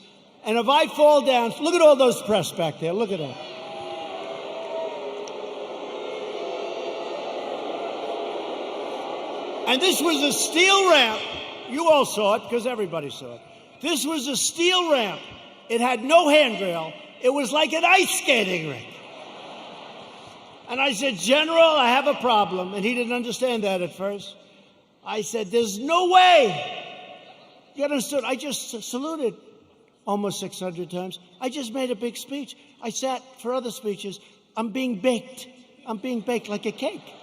And if I fall down, look at all those press back there. Look at them. And this was a steel ramp. You all saw it because everybody saw it. This was a steel ramp. It had no handrail. It was like an ice skating rink. And I said, General, I have a problem. And he didn't understand that at first. I said, there's no way. You understood? I just saluted almost 600 times. I just made a big speech. I sat for other speeches. I'm being baked. I'm being baked like a cake.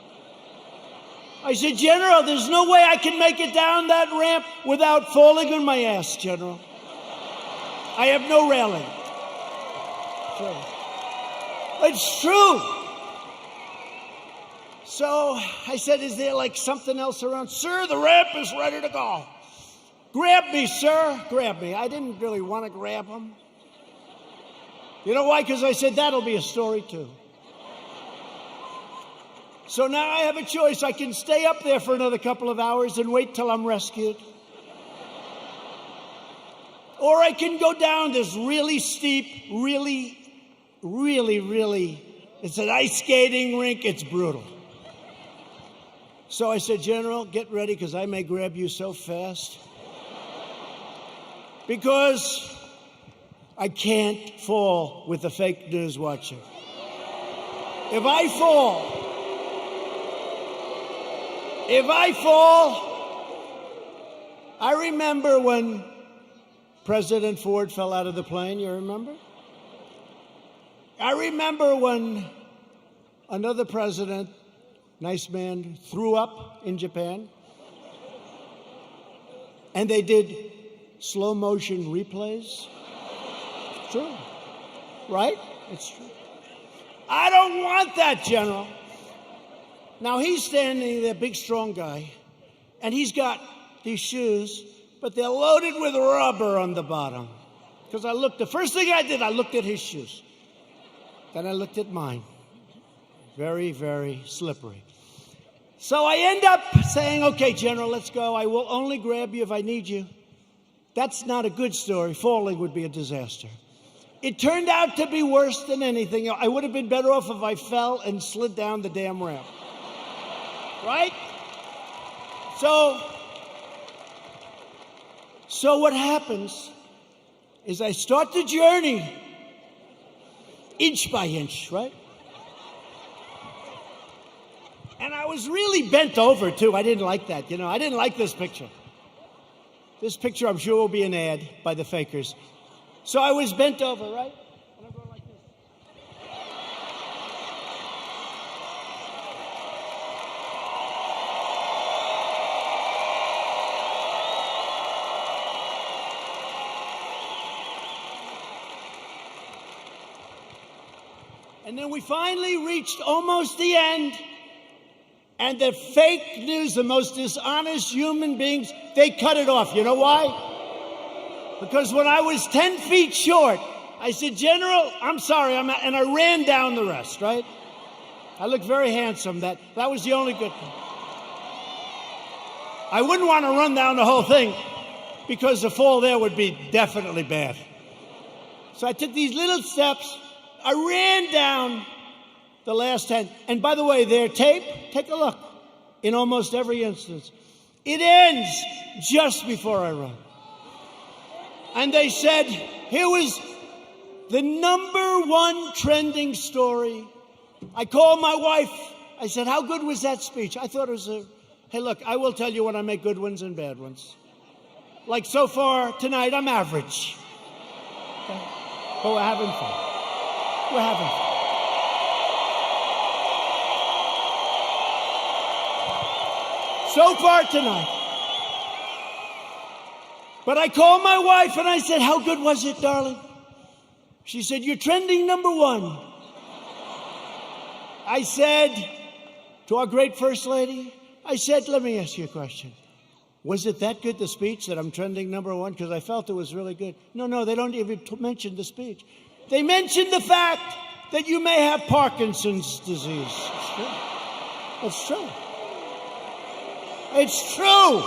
I said, General, there's no way I can make it down that ramp without falling on my ass, General. I have no railing. It's true. So I said, is there like something else around? Sir, the ramp is ready to go. Grab me, sir. Grab me. I didn't really want to grab him. You know why? Because I said, that'll be a story too. So now I have a choice. I can stay up there for another couple of hours and wait till I'm rescued. Or I can go down this really steep, really, it's an ice skating rink. It's brutal. So I said, General, get ready because I may grab you so fast. Because I can't fall with the fake news watcher. If I fall, I remember when President Ford fell out of the plane, you remember? I remember when another president, nice man, threw up in Japan. And they did slow motion replays. It's true. Right? It's true. I don't want that, General. Now he's standing there, big strong guy, and he's got these shoes, but they're loaded with rubber on the bottom. Because the first thing I did, I looked at his shoes. Then I looked at mine. Very, very slippery. So I end up saying, okay, General, let's go. I will only grab you if I need you. That's not a good story. Falling would be a disaster. It turned out to be worse than anything. I would have been better off if I fell and slid down the damn ramp. Right? So what happens is I start the journey inch by inch, right? And I was really bent over, too. I didn't like that, I didn't like this picture. This picture, I'm sure, will be an ad by the fakers. So I was bent over, right? And I'm going like this. And then we finally reached almost the end. And the fake news, the most dishonest human beings, they cut it off. You know why? Because when I was 10 feet short, I said, General, I'm sorry, and I ran down the rest, right? I looked very handsome. That was the only good thing. I wouldn't want to run down the whole thing because the fall there would be definitely bad. So I took these little steps. I ran down the last 10. And by the way, their tape, take a look. In almost every instance, it ends just before I run. And they said, here was the #1 trending story. I called my wife. I said, how good was that speech? I thought it was hey, look, I will tell you when I make good ones and bad ones. Like so far tonight, I'm average. Okay? But we're having fun. We're having fun. So far tonight. But I called my wife and I said, how good was it, darling? She said, you're trending #1. I said to our great First Lady, I said, let me ask you a question. Was it that good, the speech, that I'm trending #1? Because I felt it was really good. No, they don't even mention the speech. They mentioned the fact that you may have Parkinson's disease. It's true. It's true.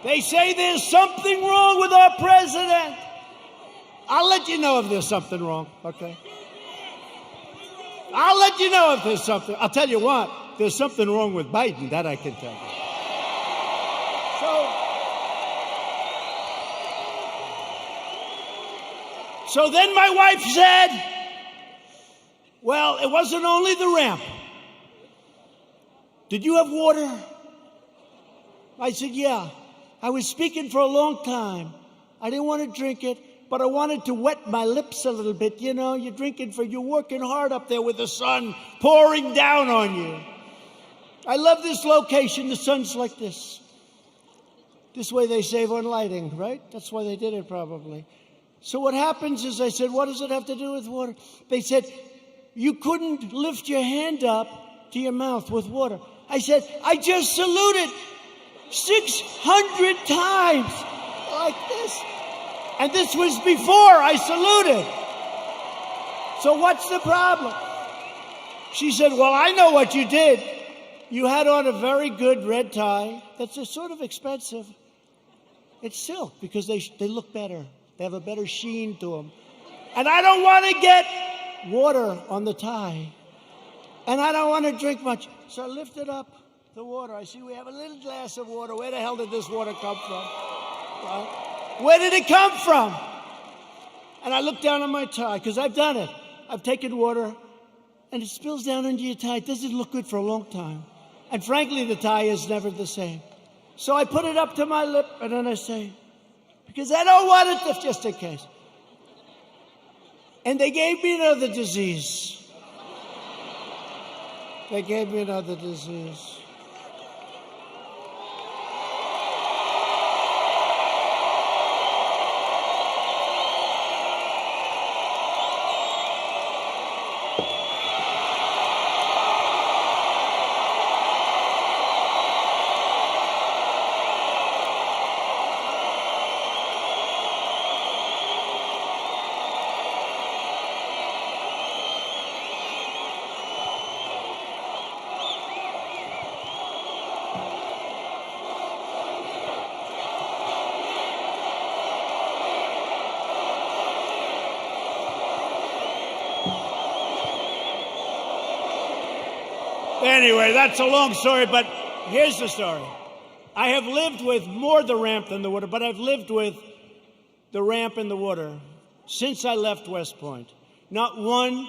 They say there's something wrong with our president. I'll let you know if there's something wrong, okay? I'll let you know if there's something. I'll tell you what, there's something wrong with Biden, that I can tell you. So then my wife said, well, it wasn't only the ramp. Did you have water? I said, yeah. I was speaking for a long time. I didn't want to drink it, but I wanted to wet my lips a little bit. You're working hard up there with the sun pouring down on you. I love this location. The sun's like this. This way they save on lighting, right? That's why they did it probably. So what happens is I said, what does it have to do with water? They said, you couldn't lift your hand up to your mouth with water. I said, I just saluted 600 times like this. And this was before I saluted. So what's the problem? She said, well, I know what you did. You had on a very good red tie. That's sort of expensive. It's silk because they look better. They have a better sheen to them. And I don't want to get water on the tie. And I don't want to drink much. So I lifted up the water. I see we have a little glass of water. Where the hell did this water come from? Right? Where did it come from? And I looked down on my tie because I've done it. I've taken water and it spills down into your tie. It doesn't look good for a long time. And frankly, the tie is never the same. So I put it up to my lip and then I say, because I don't want it to, just in case. And they gave me another disease. They gave me another disease. Anyway, that's a long story, but here's the story. I have lived with more the ramp than the water, but I've lived with the ramp and the water since I left West Point. Not one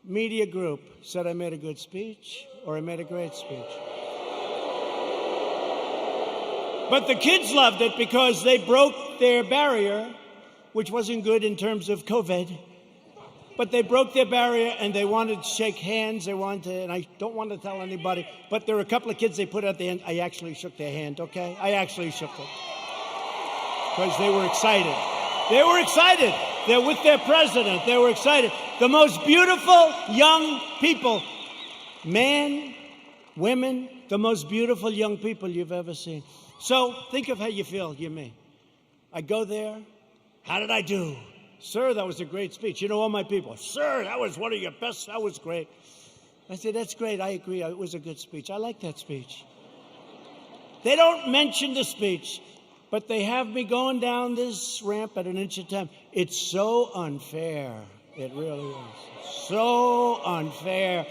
media group said I made a good speech or I made a great speech. But the kids loved it because they broke their barrier, which wasn't good in terms of COVID. But they broke their barrier and they wanted to shake hands. They wanted to, and I don't want to tell anybody, but there were a couple of kids they put at the end. I actually shook their hand, okay? I actually shook it. Because they were excited. They were excited. They're with their president. They were excited. The most beautiful young people, men, women, the most beautiful young people you've ever seen. So think of how you feel, you me. I go there. How did I do? Sir, that was a great speech. You know, all my people, sir, that was one of your best. That was great. I said, that's great. I agree. It was a good speech. I like that speech. They don't mention the speech, but they have me going down this ramp at an inch at a time. It's so unfair. It really is. So unfair.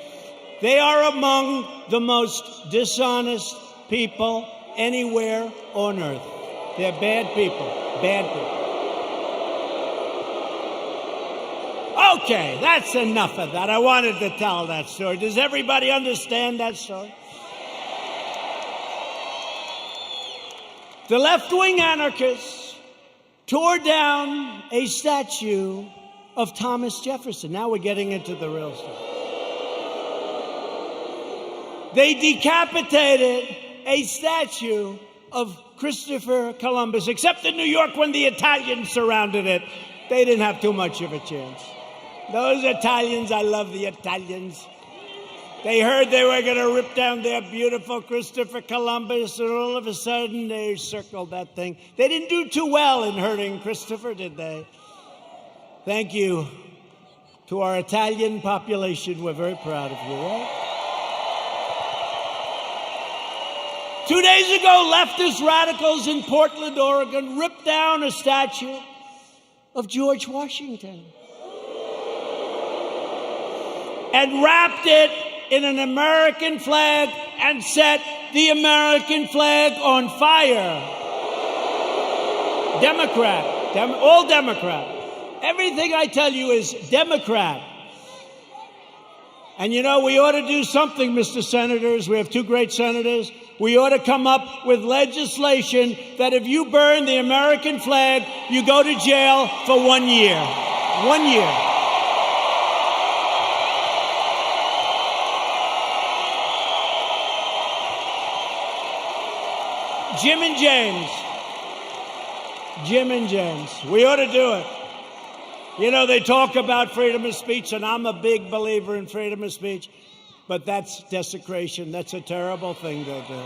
They are among the most dishonest people anywhere on earth. They're bad people. Bad people. Okay, that's enough of that. I wanted to tell that story. Does everybody understand that story? The left-wing anarchists tore down a statue of Thomas Jefferson. Now we're getting into the real stuff. They decapitated a statue of Christopher Columbus, except in New York when the Italians surrounded it. They didn't have too much of a chance. Those Italians, I love the Italians. They heard they were going to rip down their beautiful Christopher Columbus, and all of a sudden they circled that thing. They didn't do too well in hurting Christopher, did they? Thank you to our Italian population. We're very proud of you, right? 2 days ago, leftist radicals in Portland, Oregon, ripped down a statue of George Washington and wrapped it in an American flag and set the American flag on fire. Democrat, all Democrat. Everything I tell you is Democrat. And you know, we ought to do something, Mr. Senators. We have two great senators. We ought to come up with legislation that if you burn the American flag, you go to jail for 1 year. 1 year. Jim and James. We ought to do it. You know, they talk about freedom of speech, and I'm a big believer in freedom of speech, but that's desecration. That's a terrible thing to do.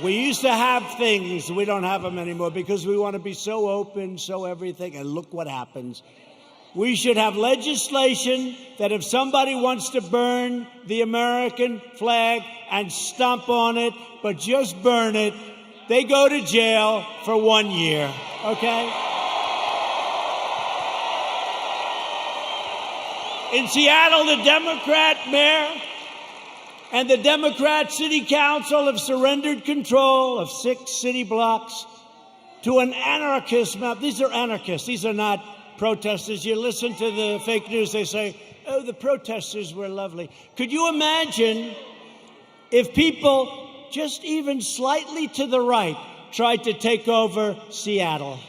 We used to have things. We don't have them anymore because we want to be so open, so everything, and look what happens. We should have legislation that if somebody wants to burn the American flag and stomp on it, but just burn it, they go to jail for 1 year, okay? In Seattle, the Democrat mayor and the Democrat city council have surrendered control of 6 city blocks to an anarchist mob. These are anarchists. These are not protesters. You listen to the fake news, they say, oh, the protesters were lovely. Could you imagine if people just even slightly to the right tried to take over Seattle?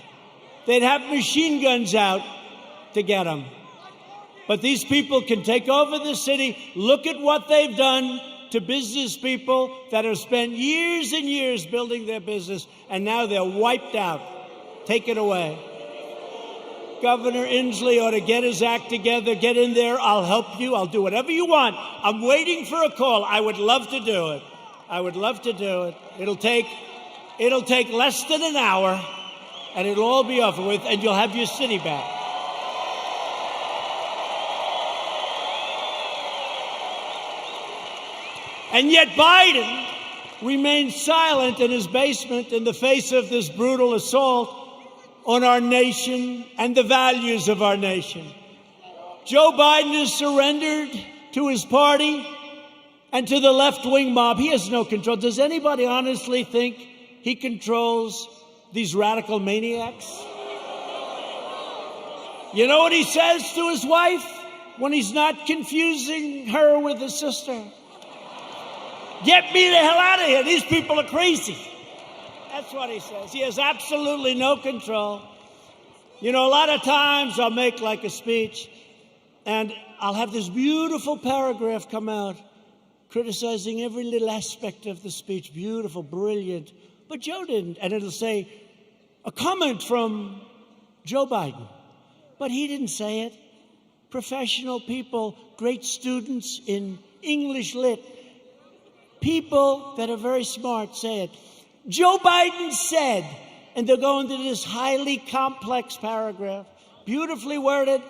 They'd have machine guns out to get them. But these people can take over the city. Look at what they've done to business people that have spent years and years building their business, and now they're wiped out. Take it away. Governor Inslee ought to get his act together. Get in there. I'll help you. I'll do whatever you want. I'm waiting for a call. I would love to do it. I would love to do it. It'll take less than an hour, and it'll all be over with, and you'll have your city back. And yet Biden remains silent in his basement in the face of this brutal assault on our nation and the values of our nation. Joe Biden has surrendered to his party and to the left-wing mob. He has no control. Does anybody honestly think he controls these radical maniacs? You know what he says to his wife when he's not confusing her with his sister? Get me the hell out of here. These people are crazy. That's what he says. He has absolutely no control. You know, a lot of times I'll make like a speech and I'll have this beautiful paragraph come out criticizing every little aspect of the speech. Beautiful, brilliant. But Joe didn't. And it'll say, a comment from Joe Biden. But he didn't say it. Professional people, great students in English lit, people that are very smart say it. Joe Biden said, and they'll go into this highly complex paragraph, beautifully worded,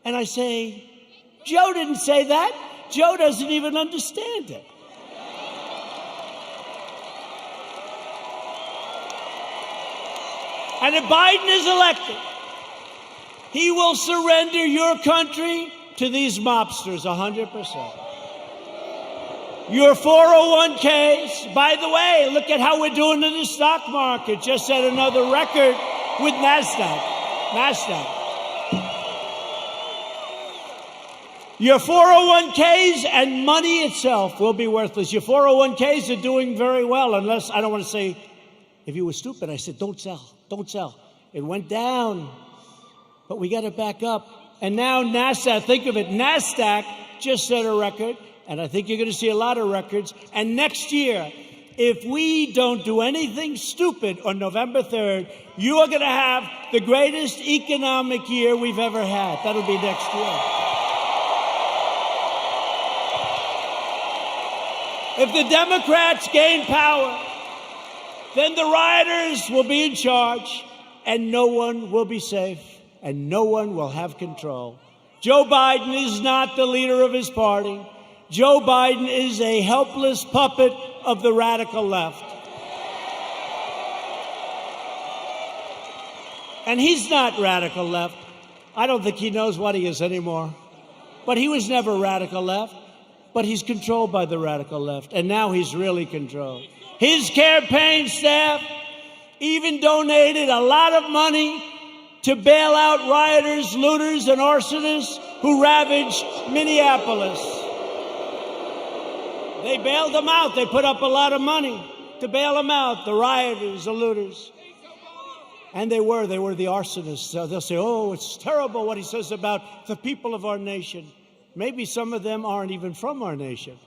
and I say, Joe didn't say that. Joe doesn't even understand it. And if Biden is elected, he will surrender your country to these mobsters 100%. Your 401ks, by the way, look at how we're doing in the stock market. Just set another record with NASDAQ. Your 401ks and money itself will be worthless. Your 401ks are doing very well, unless, I don't want to say, if you were stupid, I said, don't sell. It went down. But we got it back up. And now NASDAQ, think of it, NASDAQ just set a record, and I think you're going to see a lot of records. And next year, if we don't do anything stupid on November 3rd, you are going to have the greatest economic year we've ever had. That'll be next year. If the Democrats gain power, then the rioters will be in charge, and no one will be safe. And no one will have control. Joe Biden is not the leader of his party. Joe Biden is a helpless puppet of the radical left. And he's not radical left. I don't think he knows what he is anymore. But he was never radical left. But he's controlled by the radical left. And now he's really controlled. His campaign staff even donated a lot of money to bail out rioters, looters, and arsonists who ravaged Minneapolis. They bailed them out. They put up a lot of money to bail them out, the rioters, the looters. And they were the arsonists. So they'll say, oh, it's terrible what he says about the people of our nation. Maybe some of them aren't even from our nation.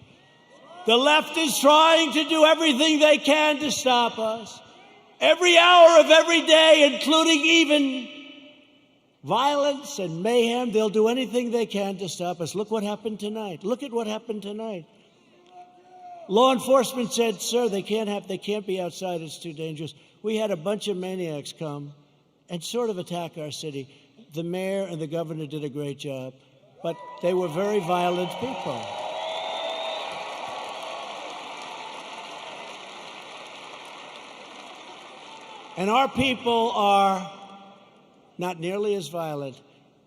The left is trying to do everything they can to stop us. Every hour of every day, including even violence and mayhem, they'll do anything they can to stop us. Look what happened tonight. Look at what happened tonight. Law enforcement said, sir, they can't be outside. It's too dangerous. We had a bunch of maniacs come and sort of attack our city. The mayor and the governor did a great job, but they were very violent people. And our people are not nearly as violent,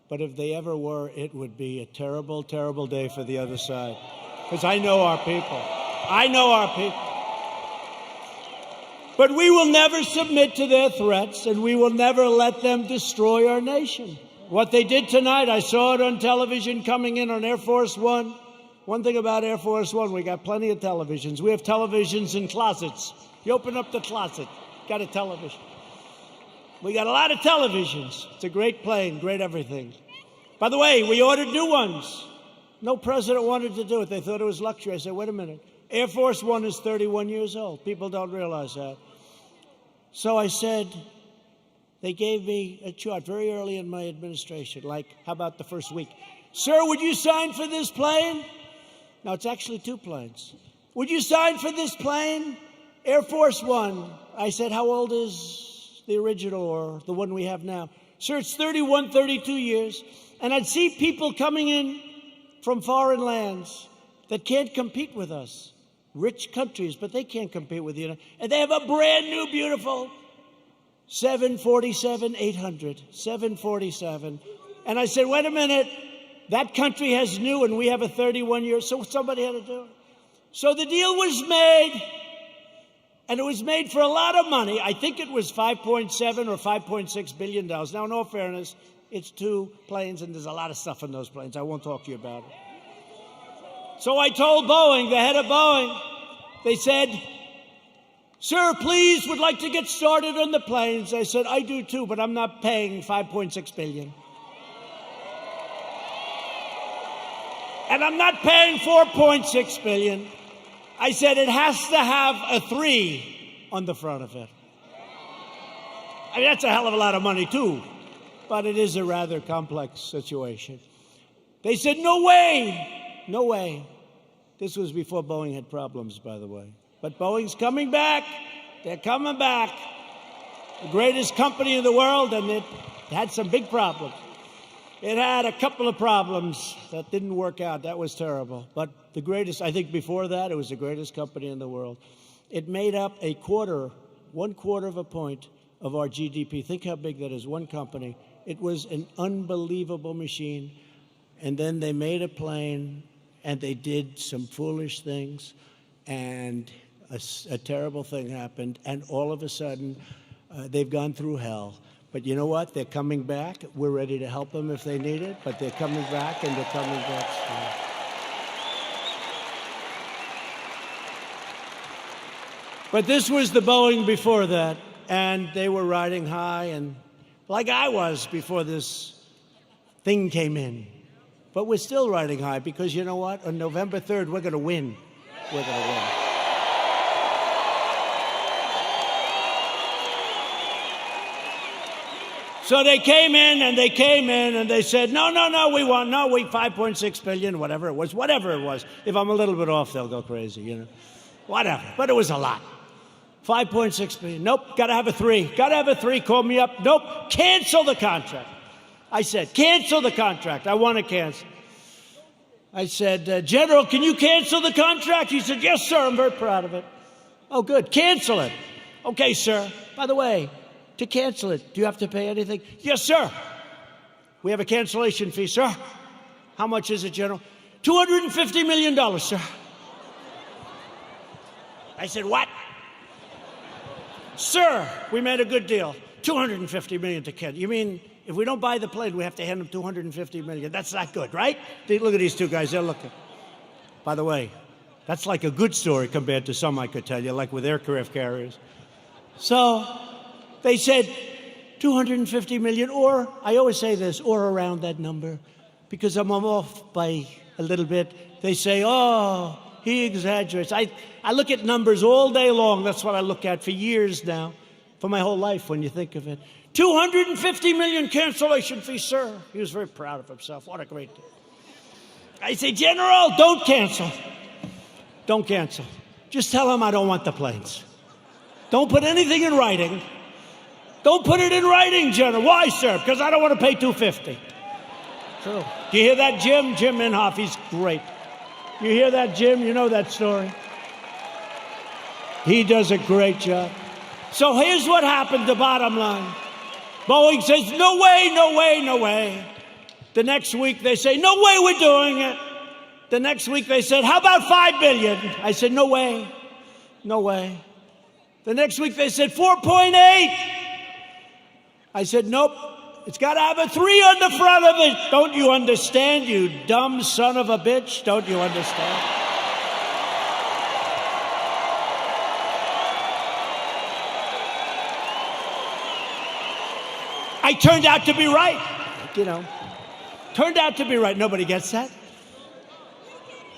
but if they ever were, it would be a terrible, terrible day for the other side. Because I know our people. I know our people. But we will never submit to their threats, and we will never let them destroy our nation. What they did tonight, I saw it on television coming in on Air Force One. One thing about Air Force One, we got plenty of televisions. We have televisions in closets. You open up the closet, got a television. We got a lot of televisions. It's a great plane, great everything. By the way, we ordered new ones. No president wanted to do it. They thought it was luxury. I said, wait a minute. Air Force One is 31 years old. People don't realize that. So I said, they gave me a chart very early in my administration, like, how about the first week? Sir, would you sign for this plane? Now, it's actually two planes. Would you sign for this plane? Air Force One. I said, how old is the original or the one we have now? Sir, it's 31, 32 years. And I'd see people coming in from foreign lands that can't compete with us. Rich countries, but they can't compete with you. And they have a brand new, beautiful 747-800. 747. And I said, wait a minute. That country has new, and we have a 31-year, so somebody had to do it. So the deal was made, and it was made for a lot of money. I think it was $5.7 or $5.6 billion. Now, in all fairness, it's 2 planes, and there's a lot of stuff in those planes. I won't talk to you about it. So I told Boeing, the head of Boeing, they said, "Sir, please, would like to get started on the planes." I said, "I do too, but I'm not paying $5.6 billion. And I'm not paying $4.6 billion. I said, it has to have a 3 on the front of it. I mean, that's a hell of a lot of money, too. But it is a rather complex situation. They said, "No way, no way." This was before Boeing had problems, by the way. But Boeing's coming back. They're coming back. The greatest company in the world, and it had some big problems. It had a couple of problems that didn't work out. That was terrible. But the greatest, I think before that, it was the greatest company in the world. It made up 1/4 of a point of our GDP. Think how big that is, one company. It was an unbelievable machine. And then they made a plane, and they did some foolish things, and a terrible thing happened, and all of a sudden, they've gone through hell. But you know what? They're coming back. We're ready to help them if they need it, but they're coming back, and they're coming back strong. But this was the Boeing before that, and they were riding high, and like I was before this thing came in. But we're still riding high because you know what? On November 3rd, we're going to win. We're going to win. So they came in and they said, no, we want, 5.6 billion, whatever it was. If I'm a little bit off, they'll go crazy, you know. Whatever. But it was a lot. 5.6 billion. Nope, got to have a 3. Got to have a 3. Call me up. Nope, cancel the contract. I said, cancel the contract. I want to cancel. I said, General, can you cancel the contract? He said, yes, sir. I'm very proud of it. Oh, good. Cancel it. Okay, sir. By the way, to cancel it, do you have to pay anything? Yes, sir. We have a cancellation fee, sir. How much is it, General? $250 million, sir. I said, what? Sir, we made a good deal. $250 million to cancel. You mean if we don't buy the plane, we have to hand them $250 million? That's not good, right? Look at these two guys. They're looking. By the way, that's like a good story compared to some I could tell you, like with aircraft carriers. So they said $250 million, or I always say this, or around that number, because I'm off by a little bit. They say, oh, he exaggerates. I look at numbers all day long. That's what I look at for years now, for my whole life when you think of it. $250 million cancellation fee, sir. He was very proud of himself. What a great day. I say, General, don't cancel. Don't cancel. Just tell him I don't want the planes. Don't put anything in writing. Don't put it in writing, General. Why, sir? Because I don't want to pay $250. True. Do you hear that, Jim? Jim Inhofe, he's great. You hear that, Jim? You know that story. He does a great job. So here's what happened, the bottom line. Boeing says, no way, no way, no way. The next week they say, no way we're doing it. The next week they said, how about $5 billion? I said, no way, no way. The next week they said, 4.8. I said, nope, it's got to have a 3 on the front of it. Don't you understand, you dumb son of a bitch? Don't you understand? I turned out to be right, you know. Turned out to be right. Nobody gets that.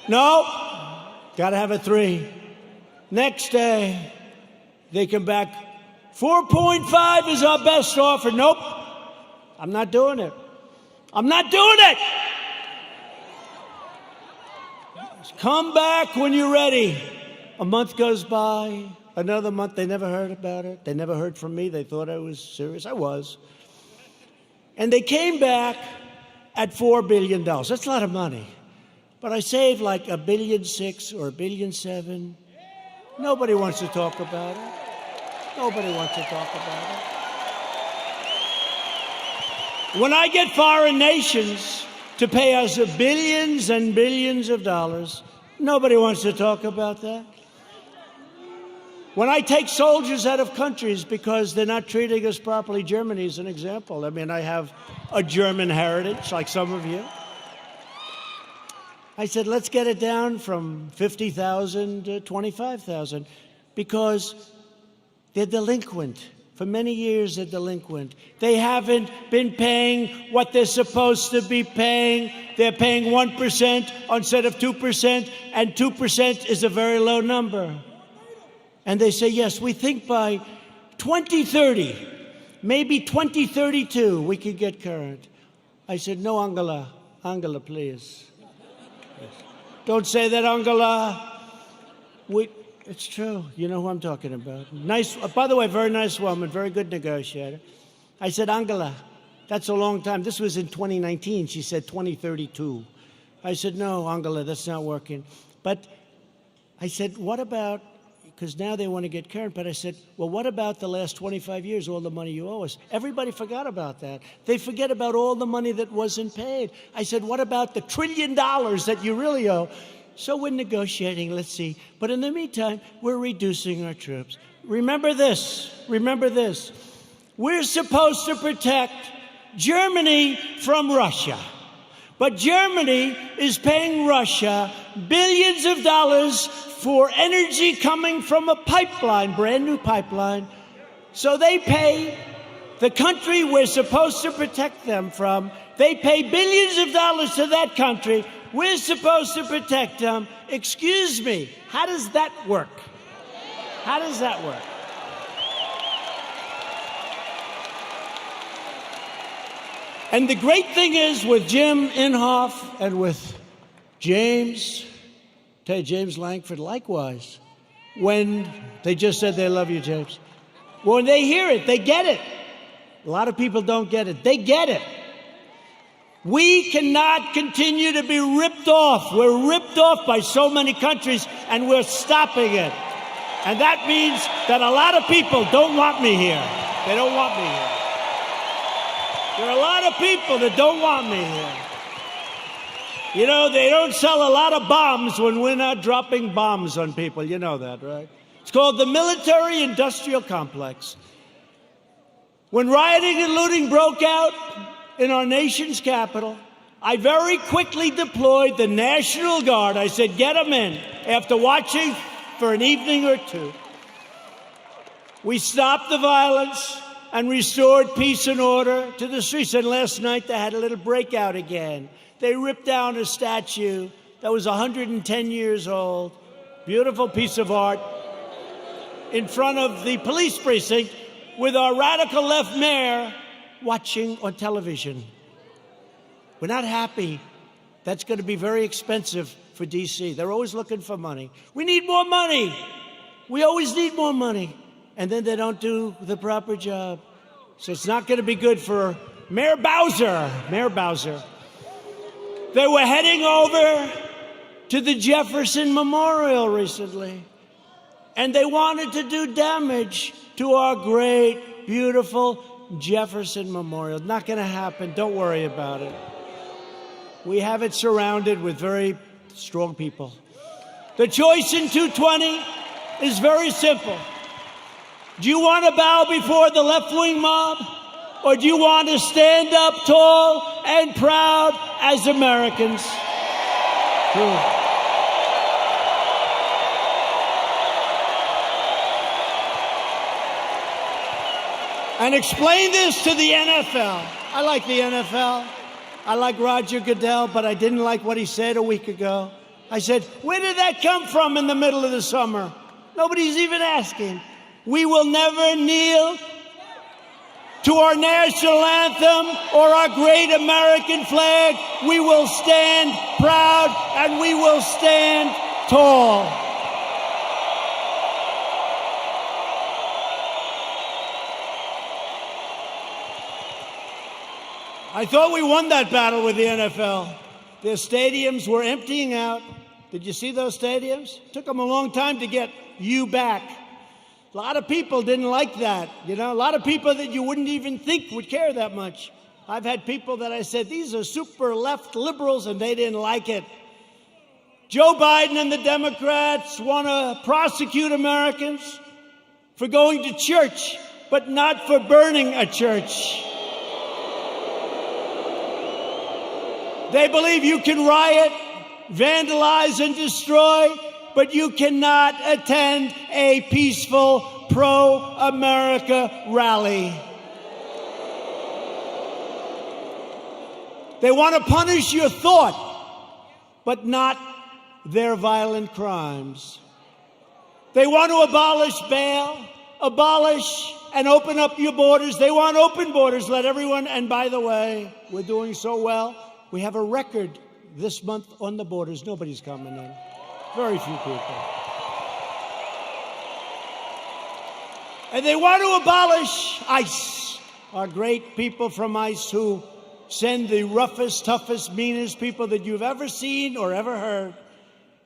No, got to have a 3. Next day, they come back. 4.5 is our best offer. Nope, I'm not doing it. I'm not doing it. Come back when you're ready. A month goes by, another month. They never heard about it. They never heard from me. They thought I was serious. I was. And they came back at $4 billion. That's a lot of money. But I saved like $1.6 billion or $1.7 billion. Nobody wants to talk about it. Nobody wants to talk about it. When I get foreign nations to pay us billions and billions of dollars. Nobody wants to talk about that. When I take soldiers out of countries because they're not treating us properly, Germany is an example. I mean, I have a German heritage, like some of you. I said, let's get it down from 50,000 to 25,000 because they're delinquent. For many years, they're delinquent. They haven't been paying what they're supposed to be paying. They're paying 1% instead of 2%, and 2% is a very low number. And they say, yes, we think by 2030, maybe 2032, we could get current. I said, no, Angela. Angela, please. Yes. Don't say that, Angela. It's true. You know who I'm talking about. Nice, by the way, very nice woman, very good negotiator. I said, Angela, that's a long time. This was in 2019. She said 2032. I said, no, Angela, that's not working. But I said, what about, because now they want to get current, but I said, well, what about the last 25 years, all the money you owe us? Everybody forgot about that. They forget about all the money that wasn't paid. I said, what about the $1 trillion that you really owe? So we're negotiating, let's see. But in the meantime, we're reducing our troops. Remember this. Remember this. We're supposed to protect Germany from Russia. But Germany is paying Russia billions of dollars for energy coming from a pipeline, brand new pipeline. So they pay the country we're supposed to protect them from. They pay billions of dollars to that country. We're supposed to protect them. Excuse me, how does that work? How does that work? And the great thing is with Jim Inhofe and with James Langford, likewise, when they just said they love you, James. When they hear it, they get it. A lot of people don't get it. They get it. We cannot continue to be ripped off. We're ripped off by so many countries, and we're stopping it. And that means that a lot of people don't want me here. They don't want me here. There are a lot of people that don't want me here. You know, they don't sell a lot of bombs when we're not dropping bombs on people. You know that, right? It's called the military-industrial complex. When rioting and looting broke out in our nation's capital, I very quickly deployed the National Guard. I said, get them in. After watching for an evening or two, we stopped the violence and restored peace and order to the streets. And last night they had a little breakout again. They ripped down a statue that was 110 years old, beautiful piece of art, in front of the police precinct with our radical left mayor watching on television. We're not happy. That's going to be very expensive for D.C. They're always looking for money. We need more money. We always need more money. And then they don't do the proper job. So it's not going to be good for Mayor Bowser. Mayor Bowser. They were heading over to the Jefferson Memorial recently. And they wanted to do damage to our great, beautiful Jefferson Memorial. Not going to happen. Don't worry about it. We have it surrounded with very strong people. The choice in 220 is very simple. Do you want to bow before the left-wing mob? Or do you want to stand up tall and proud as Americans? And explain this to the NFL. I like the NFL. I like Roger Goodell, but I didn't like what he said a week ago. I said, where did that come from in the middle of the summer? Nobody's even asking. We will never kneel to our national anthem or our great American flag. We will stand proud and we will stand tall. I thought we won that battle with the NFL. Their stadiums were emptying out. Did you see those stadiums? It took them a long time to get you back. A lot of people didn't like that. You know, a lot of people that you wouldn't even think would care that much. I've had people that I said, these are super left liberals, and they didn't like it. Joe Biden and the Democrats want to prosecute Americans for going to church, but not for burning a church. They believe you can riot, vandalize, and destroy, but you cannot attend a peaceful pro-America rally. They want to punish your thought, but not their violent crimes. They want to abolish bail, abolish and open up your borders. They want open borders, let everyone, and by the way, we're doing so well. We have a record this month on the borders. Nobody's coming in. Very few people. And they want to abolish ICE. Our great people from ICE who send the roughest, toughest, meanest people that you've ever seen or ever heard.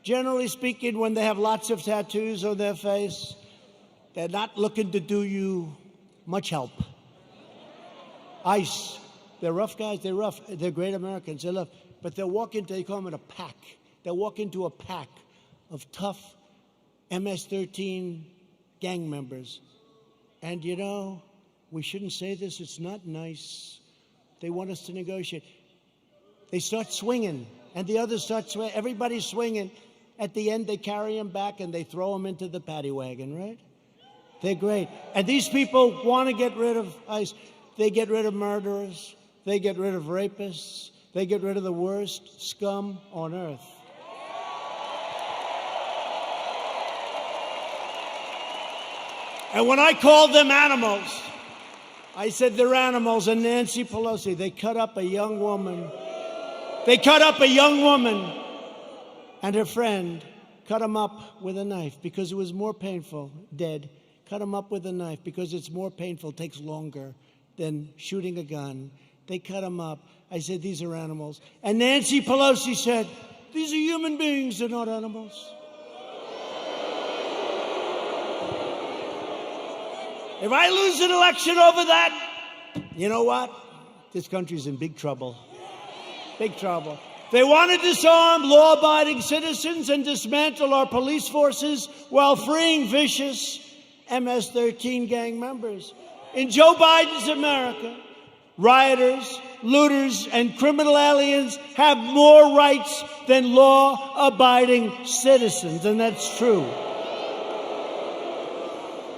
Generally speaking, when they have lots of tattoos on their face, they're not looking to do you much help. ICE, they're rough guys, they're rough, they're great Americans, they're rough, but they'll walk into, they call them a pack. They'll walk into a pack of tough MS-13 gang members. And you know, we shouldn't say this, it's not nice. They want us to negotiate. They start swinging, and the others start swinging. Everybody's swinging. At the end, they carry them back, and they throw them into the paddy wagon, right? They're great. And these people want to get rid of ICE. They get rid of murderers. They get rid of rapists. They get rid of the worst scum on earth. And when I called them animals, I said they're animals. And Nancy Pelosi, they cut up a young woman. They cut up a young woman and her friend, cut them up with a knife because it was more painful, dead. Cut them up with a knife because it's more painful, takes longer than shooting a gun. They cut them up. I said, these are animals. And Nancy Pelosi said, these are human beings, they're not animals. If I lose an election over that, you know what? This country's in big trouble. Big trouble. They want to disarm law-abiding citizens and dismantle our police forces while freeing vicious MS-13 gang members. In Joe Biden's America, rioters, looters, and criminal aliens have more rights than law-abiding citizens, and that's true.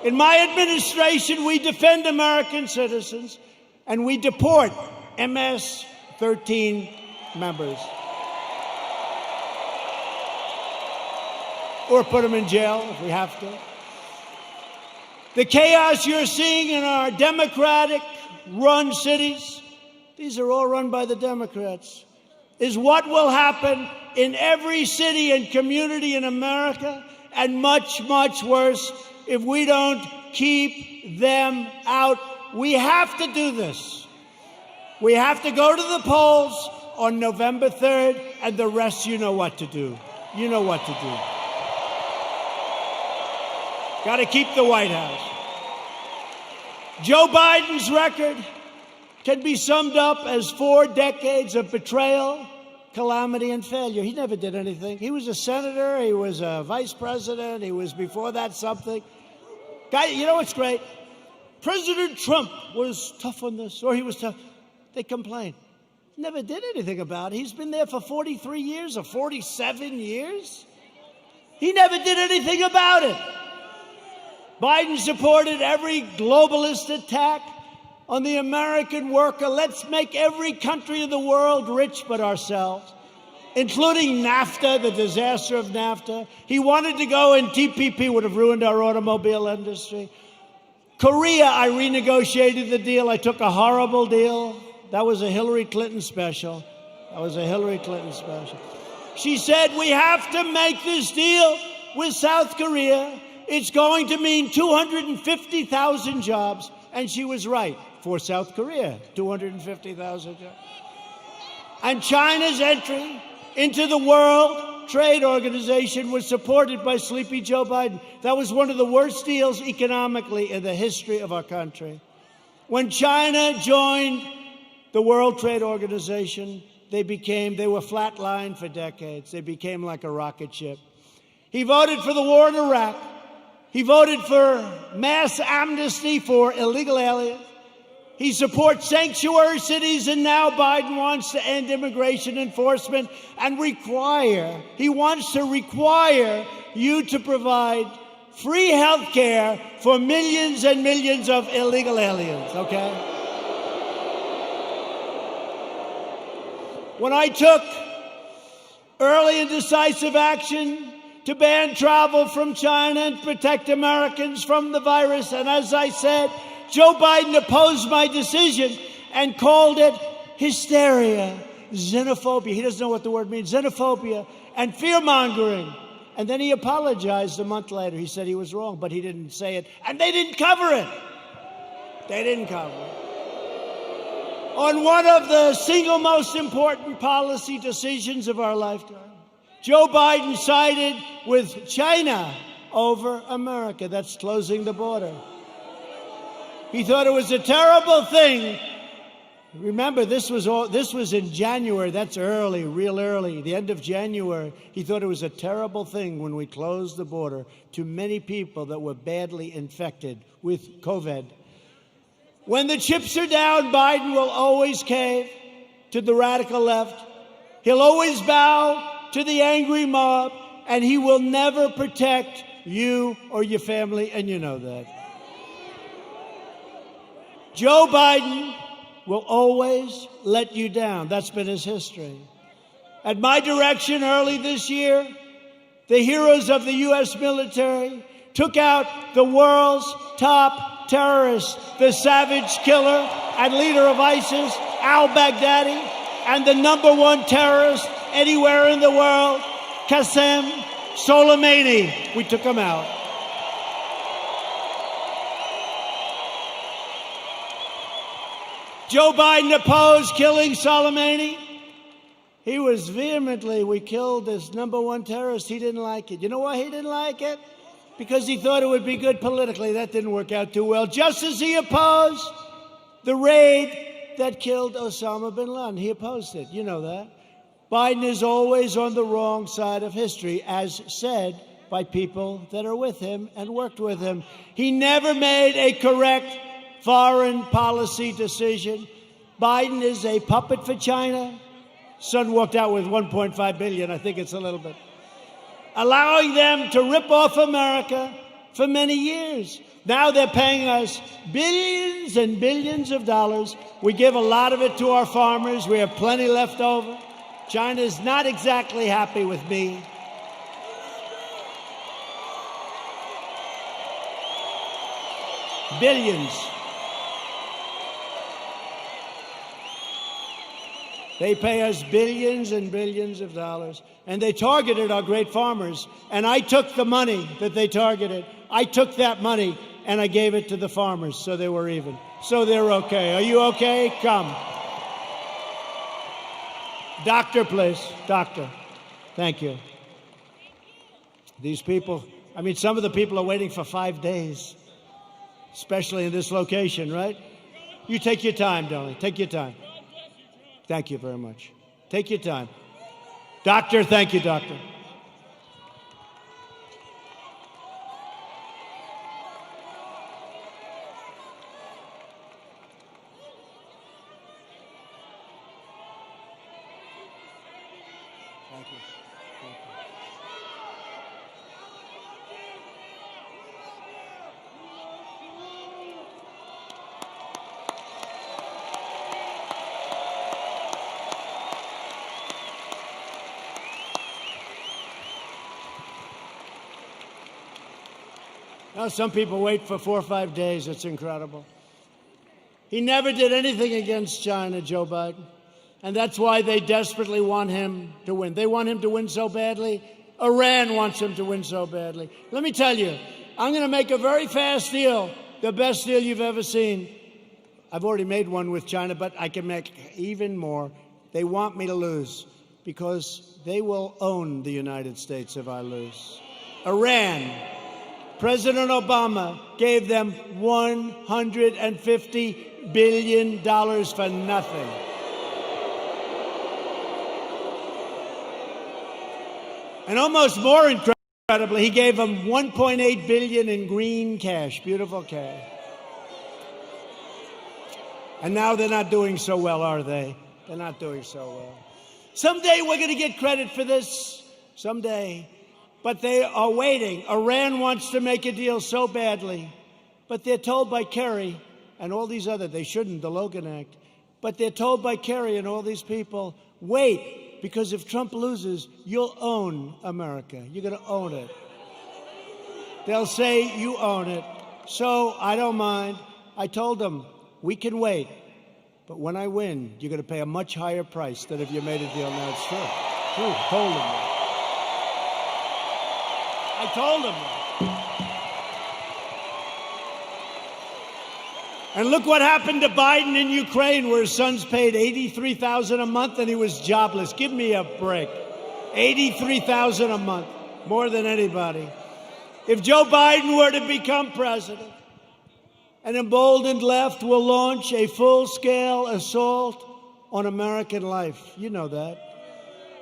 In my administration, we defend American citizens, and we deport MS-13 members. Or put them in jail if we have to. The chaos you're seeing in our Democratic-run cities, these are all run by the Democrats, is what will happen in every city and community in America, and much, much worse if we don't keep them out. We have to do this. We have to go to the polls on November 3rd, and the rest, you know what to do. You know what to do. Got to keep the White House. Joe Biden's record can be summed up as 4 decades of betrayal, calamity, and failure. He never did anything. He was a senator. He was a vice president. He was before that something. Guy, you know what's great? President Trump was tough on this, or he was tough. They complained. Never did anything about it. He's been there for 43 years or 47 years. He never did anything about it. Biden supported every globalist attack on the American worker. Let's make every country in the world rich but ourselves, including NAFTA, the disaster of NAFTA. He wanted to go, and TPP would have ruined our automobile industry. Korea, I renegotiated the deal. I took a horrible deal. That was a Hillary Clinton special. That was a Hillary Clinton special. She said, we have to make this deal with South Korea. It's going to mean 250,000 jobs. And she was right. For South Korea, 250,000 jobs. And China's entry into the World Trade Organization was supported by sleepy Joe Biden. That was one of the worst deals economically in the history of our country. When China joined the World Trade Organization, they were flatlined for decades. They became like a rocket ship. He voted for the war in Iraq. He voted for mass amnesty for illegal aliens. He supports sanctuary cities, and now Biden wants to end immigration enforcement and he wants to require you to provide free health care for millions and millions of illegal aliens, okay? When I took early and decisive action to ban travel from China and protect Americans from the virus, and as I said, Joe Biden opposed my decision and called it hysteria, xenophobia. He doesn't know what the word means, xenophobia, and fear-mongering. And then he apologized a month later. He said he was wrong, but he didn't say it. And they didn't cover it. They didn't cover it. On one of the single most important policy decisions of our lifetime, Joe Biden sided with China over America. That's closing the border. He thought it was a terrible thing. Remember, this was in January. That's early, real early, the end of January. He thought it was a terrible thing when we closed the border to many people that were badly infected with COVID. When the chips are down, Biden will always cave to the radical left. He'll always bow to the angry mob, and he will never protect you or your family, and you know that. Joe Biden will always let you down. That's been his history. At my direction early this year, the heroes of the U.S. military took out the world's top terrorist, the savage killer and leader of ISIS, al-Baghdadi, and the #1 terrorist anywhere in the world, Qasem Soleimani. We took him out. Joe Biden opposed killing Soleimani. He was we killed this #1 terrorist. He didn't like it. You know why he didn't like it? Because he thought it would be good politically. That didn't work out too well. Just as he opposed the raid that killed Osama bin Laden. He opposed it. You know that. Biden is always on the wrong side of history, as said by people that are with him and worked with him. He never made a correct foreign policy decision. Biden is a puppet for China. Son walked out with $1.5 billion. I think it's a little bit. Allowing them to rip off America for many years. Now they're paying us billions and billions of dollars. We give a lot of it to our farmers. We have plenty left over. China's not exactly happy with me. Billions. They pay us billions and billions of dollars, and they targeted our great farmers. And I took the money that they targeted. I took that money, and I gave it to the farmers, so they were even. So they're okay. Are you okay? Come. Doctor, please. Doctor. Thank you. These people, some of the people are waiting for 5 days, especially in this location, right? You take your time, darling. Take your time. Thank you very much. Take your time. Doctor, thank you, doctor. Thank you. Thank you. Now, some people wait for 4 or 5 days. It's incredible. He never did anything against China, Joe Biden. And that's why they desperately want him to win. They want him to win so badly. Iran wants him to win so badly. Let me tell you, I'm going to make a very fast deal, the best deal you've ever seen. I've already made one with China, but I can make even more. They want me to lose because they will own the United States if I lose. Iran. President Obama gave them $150 billion for nothing. And almost more incredibly, he gave them $1.8 billion in green cash, beautiful cash. And now they're not doing so well, are they? They're not doing so well. Someday we're going to get credit for this. Someday. But they are waiting. Iran wants to make a deal so badly. But they're told by Kerry and all these other, they shouldn't, the Logan Act. But they're told by Kerry and all these people, wait, because if Trump loses, you'll own America. You're going to own it. They'll say you own it. So I don't mind. I told them, we can wait. But when I win, you're going to pay a much higher price than if you made a deal now. It's true. True. I told them that. I told them that. And look what happened to Biden in Ukraine, where his son's paid $83,000 a month and he was jobless. Give me a break. $83,000 a month, more than anybody. If Joe Biden were to become president, an emboldened left will launch a full-scale assault on American life. You know that.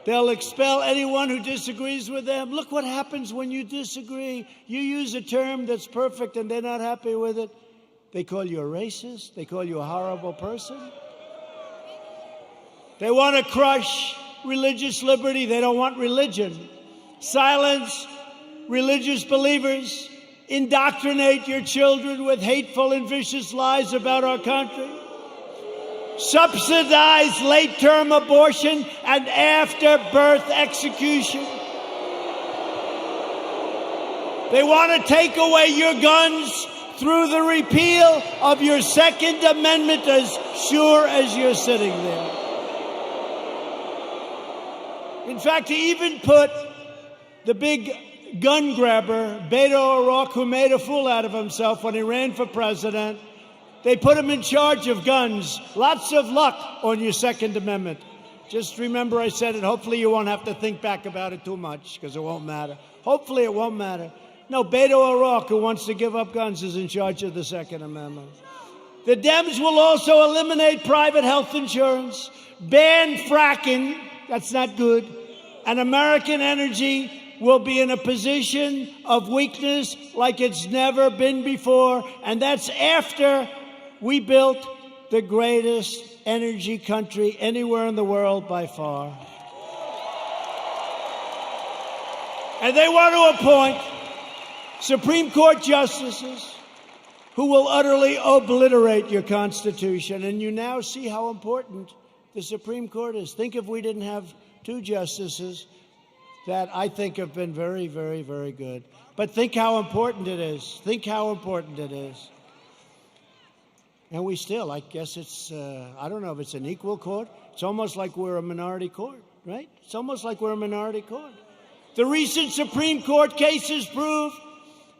They'll expel anyone who disagrees with them. Look what happens when you disagree. You use a term that's perfect and they're not happy with it. They call you a racist. They call you a horrible person. They want to crush religious liberty. They don't want religion. Silence religious believers. Indoctrinate your children with hateful and vicious lies about our country. Subsidize late-term abortion and after-birth execution. They want to take away your guns through the repeal of your Second Amendment, as sure as you're sitting there. In fact, he even put the big gun grabber, Beto O'Rourke, who made a fool out of himself when he ran for president, they put him in charge of guns. Lots of luck on your Second Amendment. Just remember I said it. Hopefully you won't have to think back about it too much, because it won't matter. Hopefully it won't matter. No, Beto O'Rourke, who wants to give up guns, is in charge of the Second Amendment. The Dems will also eliminate private health insurance, ban fracking, that's not good, and American energy will be in a position of weakness like it's never been before, and that's after we built the greatest energy country anywhere in the world by far. And they want to appoint Supreme Court justices who will utterly obliterate your Constitution. And you now see how important the Supreme Court is. Think if we didn't have two justices that I think have been very, very, very good. But think how important it is. Think how important it is. And we still, I guess it's, I don't know if it's an equal court. It's almost like we're a minority court, right? It's almost like we're a minority court. The recent Supreme Court cases prove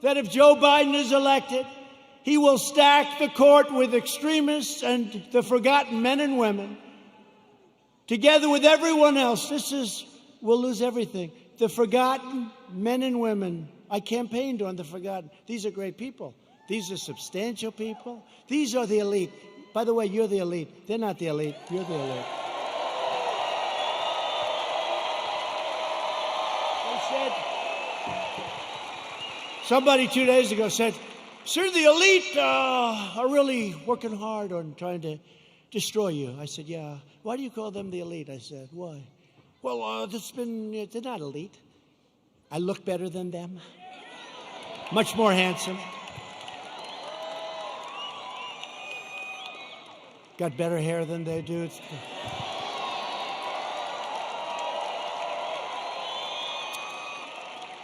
that if Joe Biden is elected, he will stack the court with extremists and the forgotten men and women. Together with everyone else, we'll lose everything. The forgotten men and women. I campaigned on the forgotten. These are great people. These are substantial people. These are the elite. By the way, you're the elite. They're not the elite. You're the elite. They said, somebody 2 days ago said, sir, the elite are really working hard on trying to destroy you. I said, yeah. Why do you call them the elite? I said, why? Well, they're not elite. I look better than them. Much more handsome. Got better hair than they do.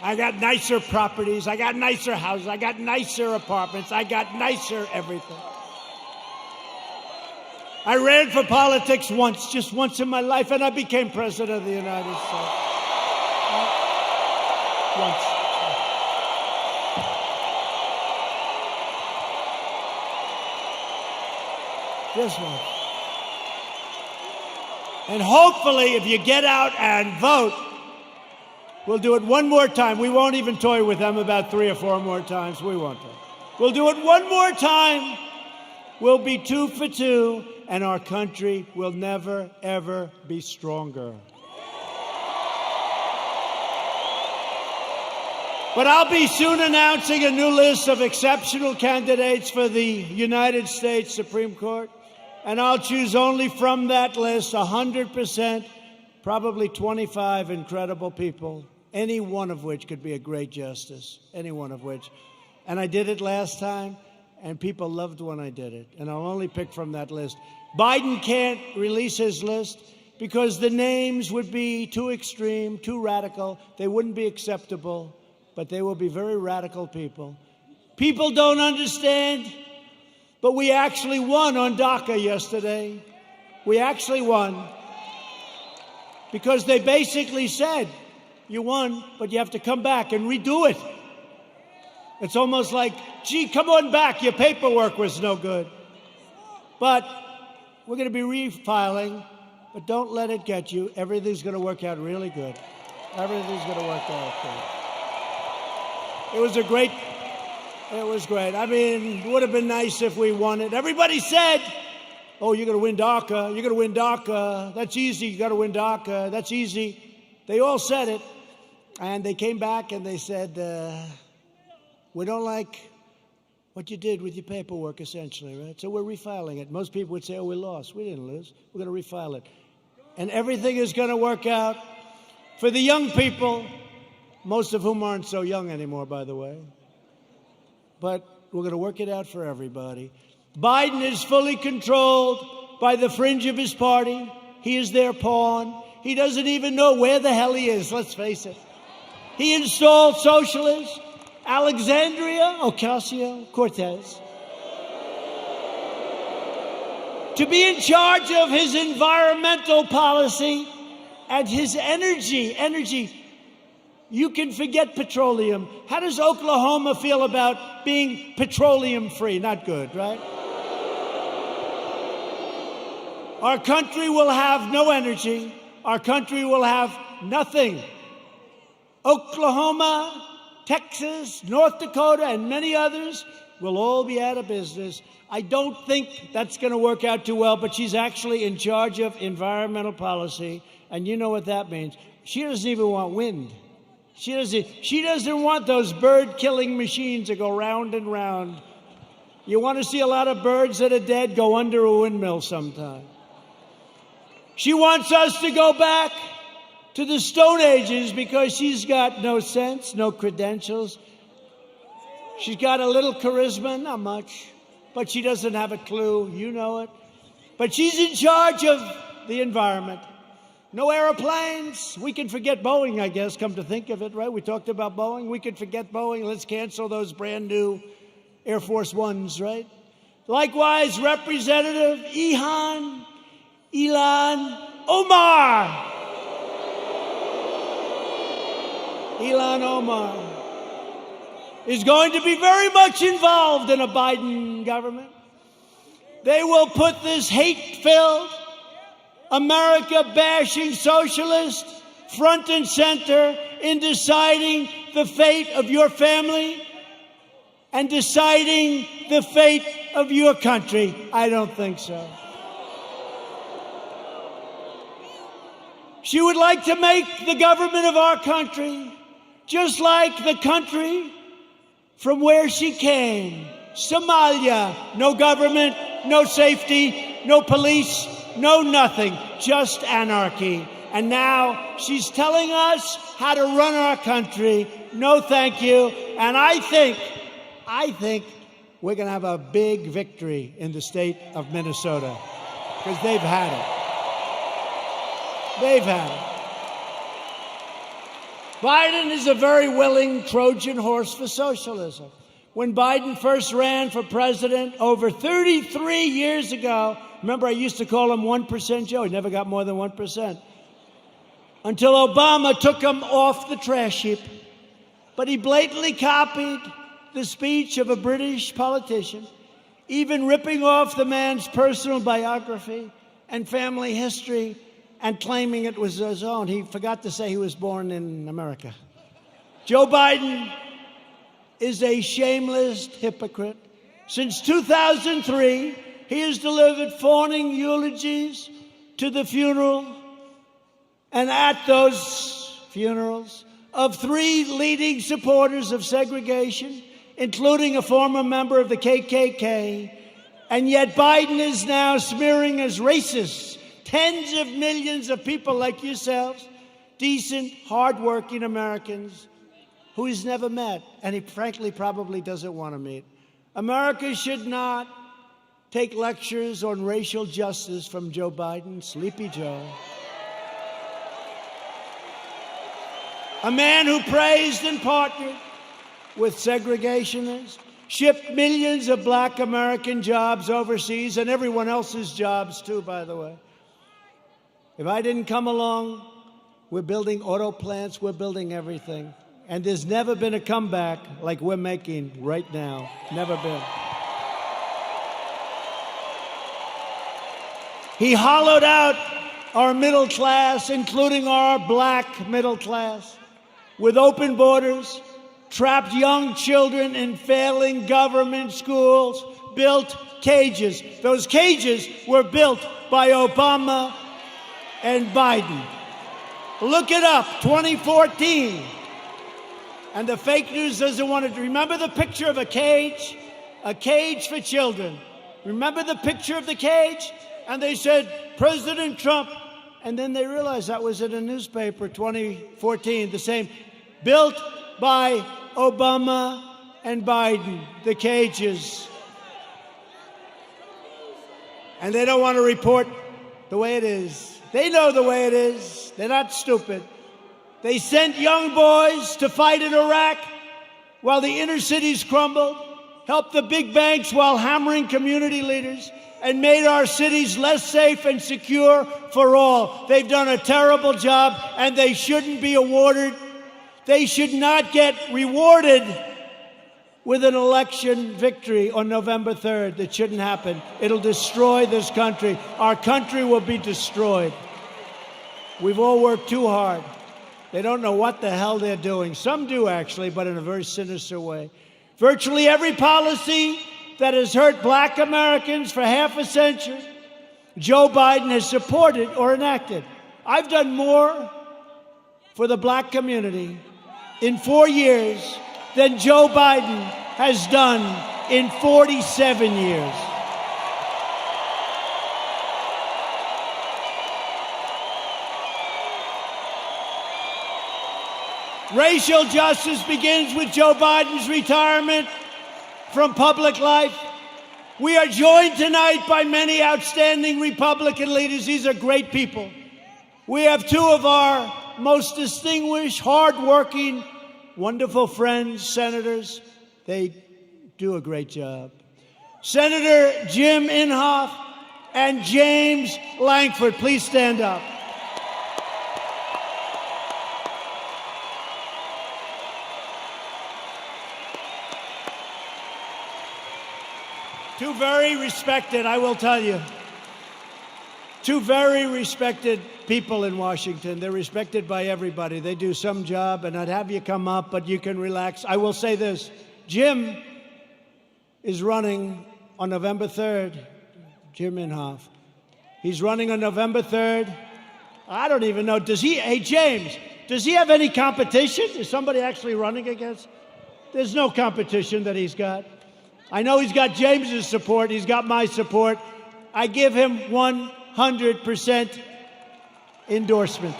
I got nicer properties. I got nicer houses. I got nicer apartments. I got nicer everything. I ran for politics once, just once in my life, and I became president of the United States. Once. Just once. And hopefully, if you get out and vote, We'll do it one more time. We won't even toy with them about 3 or 4 more times. We won't. We'll do it one more time. We'll be 2 for 2, and our country will never, ever be stronger. But I'll be soon announcing a new list of exceptional candidates for the United States Supreme Court, and I'll choose only from that list 100%, probably 25 incredible people, any one of which could be a great justice, any one of which. And I did it last time, and people loved when I did it, and I'll only pick from that list. Biden can't release his list because the names would be too extreme, too radical. They wouldn't be acceptable, but they will be very radical people. People don't understand, but we actually won on DACA yesterday. We actually won because they basically said, you won, but you have to come back and redo it. It's almost like, gee, come on back. Your paperwork was no good. But we're going to be refiling, but don't let it get you. Everything's going to work out really good. Everything's going to work out good. It was great. I mean, it would have been nice if we won it. Everybody said, oh, you're going to win DACA. You're going to win DACA. That's easy. You got to win DACA. That's easy. They all said it. And they came back and they said, we don't like what you did with your paperwork, essentially, right? So we're refiling it. Most people would say, oh, we lost. We didn't lose. We're going to refile it. And everything is going to work out for the young people, most of whom aren't so young anymore, by the way. But we're going to work it out for everybody. Biden is fully controlled by the fringe of his party. He is their pawn. He doesn't even know where the hell he is, let's face it. He installed socialists, Alexandria Ocasio-Cortez, to be in charge of his environmental policy and his energy. You can forget petroleum. How does Oklahoma feel about being petroleum-free? Not good, right? Our country will have no energy. Our country will have nothing. Oklahoma, Texas, North Dakota, and many others will all be out of business. I don't think that's going to work out too well, but she's actually in charge of environmental policy, and you know what that means. She doesn't even want wind. She doesn't want those bird-killing machines that go round and round. You want to see a lot of birds that are dead? Go under a windmill sometime. She wants us to go back to the Stone Ages because she's got no sense, no credentials. She's got a little charisma, not much, but she doesn't have a clue. You know it. But she's in charge of the environment. No airplanes. We can forget Boeing, I guess, come to think of it, right? We talked about Boeing. We could forget Boeing. Let's cancel those brand new Air Force Ones, right? Likewise, Representative Ilhan Omar. Ilhan Omar is going to be very much involved in a Biden government. They will put this hate-filled, America-bashing socialist front and center in deciding the fate of your family and deciding the fate of your country. I don't think so. She would like to make the government of our country just like the country from where she came, Somalia. No government, no safety, no police, no nothing, just anarchy. And now she's telling us how to run our country. No, thank you. And I think we're going to have a big victory in the state of Minnesota because they've had it. They've had it. Biden is a very willing Trojan horse for socialism. When Biden first ran for president over 33 years ago, remember I used to call him 1% Joe. He never got more than 1%. Until Obama took him off the trash heap. But he blatantly copied the speech of a British politician, even ripping off the man's personal biography and family history and claiming it was his own. He forgot to say he was born in America. Joe Biden is a shameless hypocrite. Since 2003, he has delivered fawning eulogies to the funeral and at those funerals of 3 leading supporters of segregation, including a former member of the KKK. And yet Biden is now smearing as racist tens of millions of people like yourselves, decent, hardworking Americans who he's never met, and he frankly probably doesn't want to meet. America should not take lectures on racial justice from Joe Biden, Sleepy Joe. A man who praised and partnered with segregationists, shipped millions of black American jobs overseas, and everyone else's jobs too, by the way. If I didn't come along, we're building auto plants, we're building everything. And there's never been a comeback like we're making right now. Never been. He hollowed out our middle class, including our black middle class, with open borders, trapped young children in failing government schools, built cages. Those cages were built by Obama and Biden. Look it up, 2014. And the fake news doesn't want to. Remember the picture of a cage for children. Remember the picture of the cage? And they said, President Trump. And then they realized that was in a newspaper, 2014, the same. Built by Obama and Biden, the cages. And they don't want to report the way it is. They know the way it is. They're not stupid. They sent young boys to fight in Iraq while the inner cities crumbled, helped the big banks while hammering community leaders, and made our cities less safe and secure for all. They've done a terrible job, and they shouldn't be awarded. They should not get rewarded with an election victory on November 3rd. That shouldn't happen. It'll destroy this country. Our country will be destroyed. We've all worked too hard. They don't know what the hell they're doing. Some do, actually, but in a very sinister way. Virtually every policy that has hurt black Americans for half a century, Joe Biden has supported or enacted. I've done more for the black community in 4 years than Joe Biden has done in 47 years. Racial justice begins with Joe Biden's retirement from public life. We are joined tonight by many outstanding Republican leaders. These are great people. We have 2 of our most distinguished, hardworking, wonderful friends, senators. They do a great job. Senator Jim Inhofe and James Lankford, please stand up. Two very respected, I will tell you, 2 very respected people in Washington. They're respected by everybody. They do some job, and I'd have you come up, but you can relax. I will say this. Jim is running on November 3rd. Jim Inhofe. He's running on November 3rd. I don't even know. Hey, James, does he have any competition? Is somebody actually running against? There's no competition that he's got. I know he's got James's support. He's got my support. I give him 100% endorsement.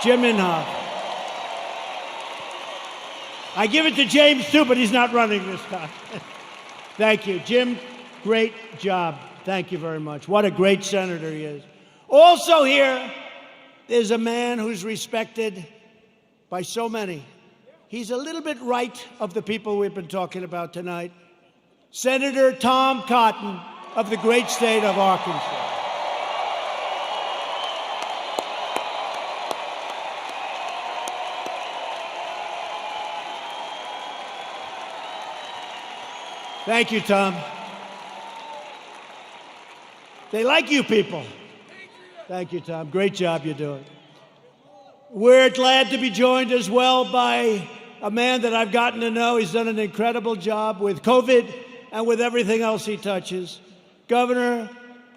Jim Inhofe. I give it to James, too, but he's not running this time. Thank you. Jim, great job. Thank you very much. What a great senator he is. Also here is a man who's respected by so many. He's a little bit right of the people we've been talking about tonight. Senator Tom Cotton of the great state of Arkansas. Thank you, Tom. They like you people. Thank you, Tom. Great job you're doing. We're glad to be joined as well by a man that I've gotten to know. He's done an incredible job with COVID and with everything else he touches. Governor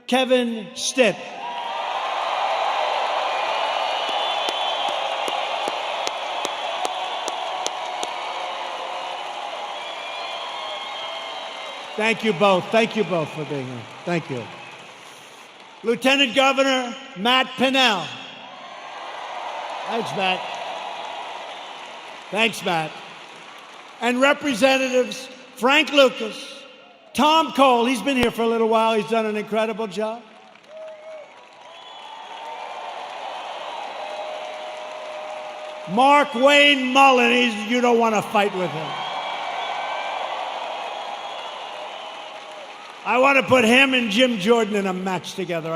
Kevin Stitt. Thank you both. Thank you both for being here. Thank you. Lieutenant Governor Matt Pinnell. Thanks, Matt. Thanks, Matt. And Representatives Frank Lucas, Tom Cole, he's been here for a little while. He's done an incredible job. Mark Wayne Mullen, you don't want to fight with him. I want to put him and Jim Jordan in a match together.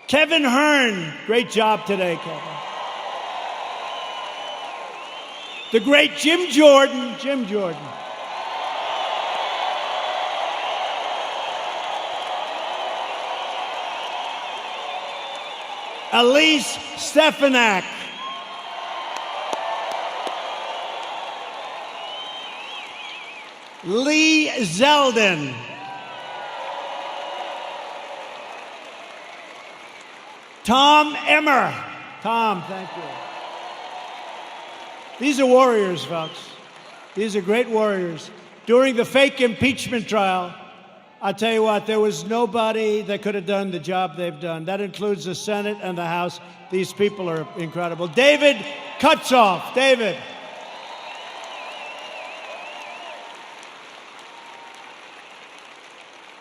Kevin Hearn, great job today, Kevin. The great Jim Jordan. Elise Stefanak. Lee Zeldin. Tom Emmer. Tom, thank you. These are warriors, folks. These are great warriors. During the fake impeachment trial, I'll tell you what, there was nobody that could have done the job they've done. That includes the Senate and the House. These people are incredible. David Kutzoff. David.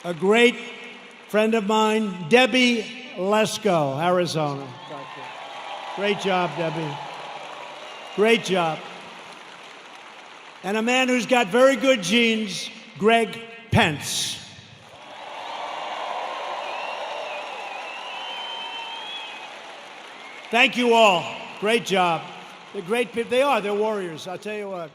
A great friend of mine, Debbie Lesko, Arizona. Great job, Debbie. Great job. And a man who's got very good genes, Greg Pence. Thank you all. Great job. They're great people. They are. They're warriors. I'll tell you what.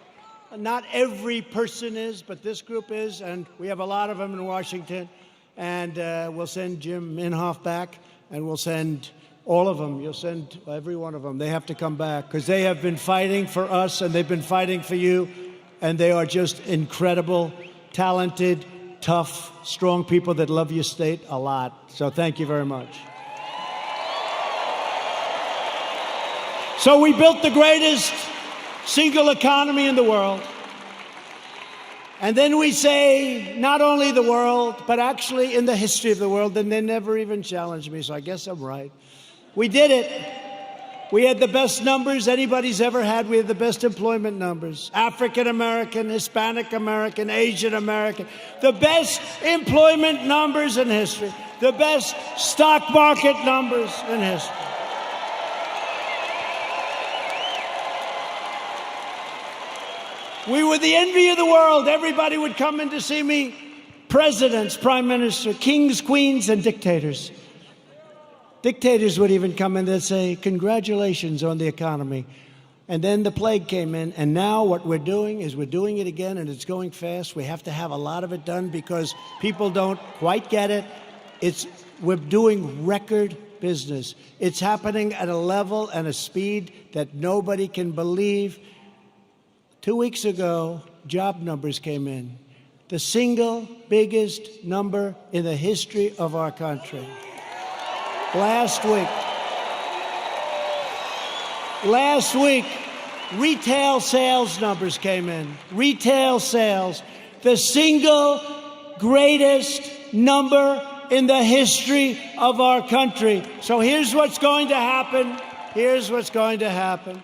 Not every person is, but this group is, and we have a lot of them in Washington. And we'll send Jim Inhofe back, and we'll send all of them. You'll send every one of them. They have to come back because they have been fighting for us, and they've been fighting for you, and they are just incredible, talented, tough, strong people that love your state a lot. So thank you very much. So we built the greatest single economy in the world. And then we say, not only the world, but actually in the history of the world, and they never even challenged me, so I guess I'm right. We did it. We had the best numbers anybody's ever had. We had the best employment numbers. African American, Hispanic American, Asian American. The best employment numbers in history. The best stock market numbers in history. We were the envy of the world. Everybody would come in to see me. Presidents, prime minister, kings, queens, and dictators. Dictators would even come in and say, congratulations on the economy. And then the plague came in, and now what we're doing is we're doing it again, and it's going fast. We have to have a lot of it done because people don't quite get it. We're doing record business. It's happening at a level and a speed that nobody can believe. 2 weeks ago, job numbers came in. The single biggest number in the history of our country. Last week, retail sales numbers came in. Retail sales, the single greatest number in the history of our country. So here's what's going to happen. Here's what's going to happen.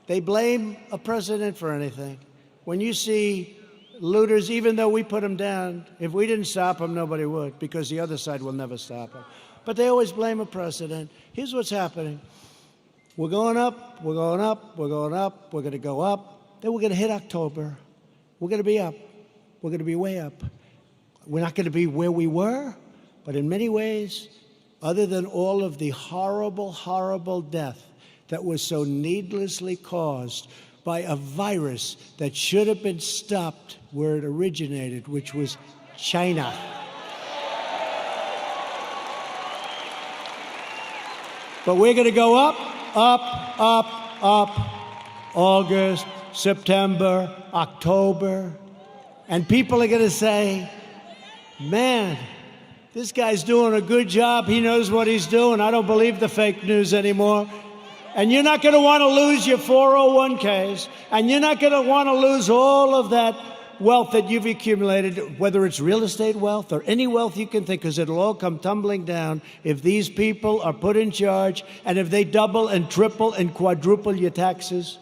They blame a president for anything. When you see looters, even though we put them down, if we didn't stop them, nobody would, because the other side will never stop them. But they always blame a president. Here's what's happening. We're going up, we're going up, we're going up, we're going to go up. Then we're going to hit October. We're going to be up. We're going to be way up. We're not going to be where we were, but in many ways, other than all of the horrible, horrible death that was so needlessly caused by a virus that should have been stopped where it originated, which was China. But we're going to go up, up, up, up. August, September, October. And people are going to say, man, this guy's doing a good job. He knows what he's doing. I don't believe the fake news anymore. And you're not going to want to lose your 401ks. And you're not going to want to lose all of that wealth that you've accumulated, whether it's real estate wealth or any wealth you can think, because it'll all come tumbling down if these people are put in charge and if they double and triple and quadruple your taxes.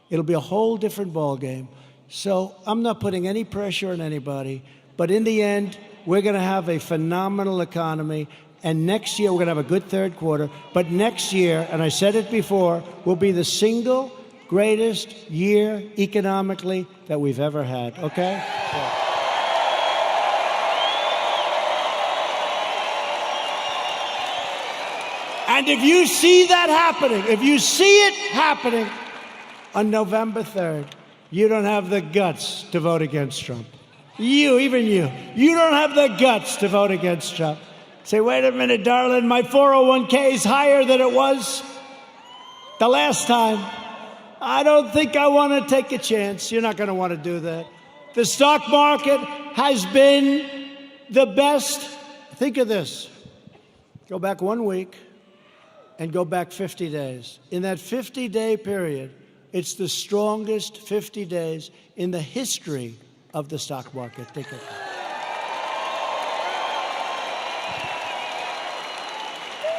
It'll be a whole different ballgame. So I'm not putting any pressure on anybody, but in the end, we're going to have a phenomenal economy. And next year, we're going to have a good third quarter. But next year, and I said it before, will be the single greatest year economically that we've ever had, okay? And if you see that happening, if you see it happening on November 3rd, you don't have the guts to vote against Trump. Even you don't have the guts to vote against Trump. Say, wait a minute, darling, my 401k is higher than it was the last time. I don't think I want to take a chance. You're not going to want to do that. The stock market has been the best. Think of this. Go back 1 week and go back 50 days. In that 50-day period, it's the strongest 50 days in the history of the stock market. Think of it.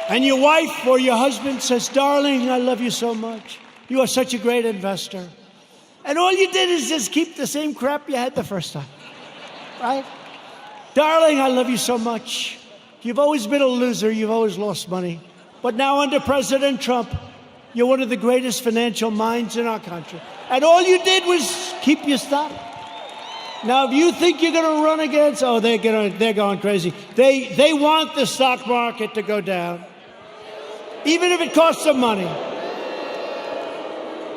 And your wife or your husband says, darling, I love you so much. You are such a great investor. And all you did is just keep the same crap you had the first time. Right? Darling, I love you so much. You've always been a loser. You've always lost money. But now under President Trump, you're one of the greatest financial minds in our country. And all you did was keep your stock. Now, if you think you're going to run against, they're going crazy. They want the stock market to go down, even if it costs them money.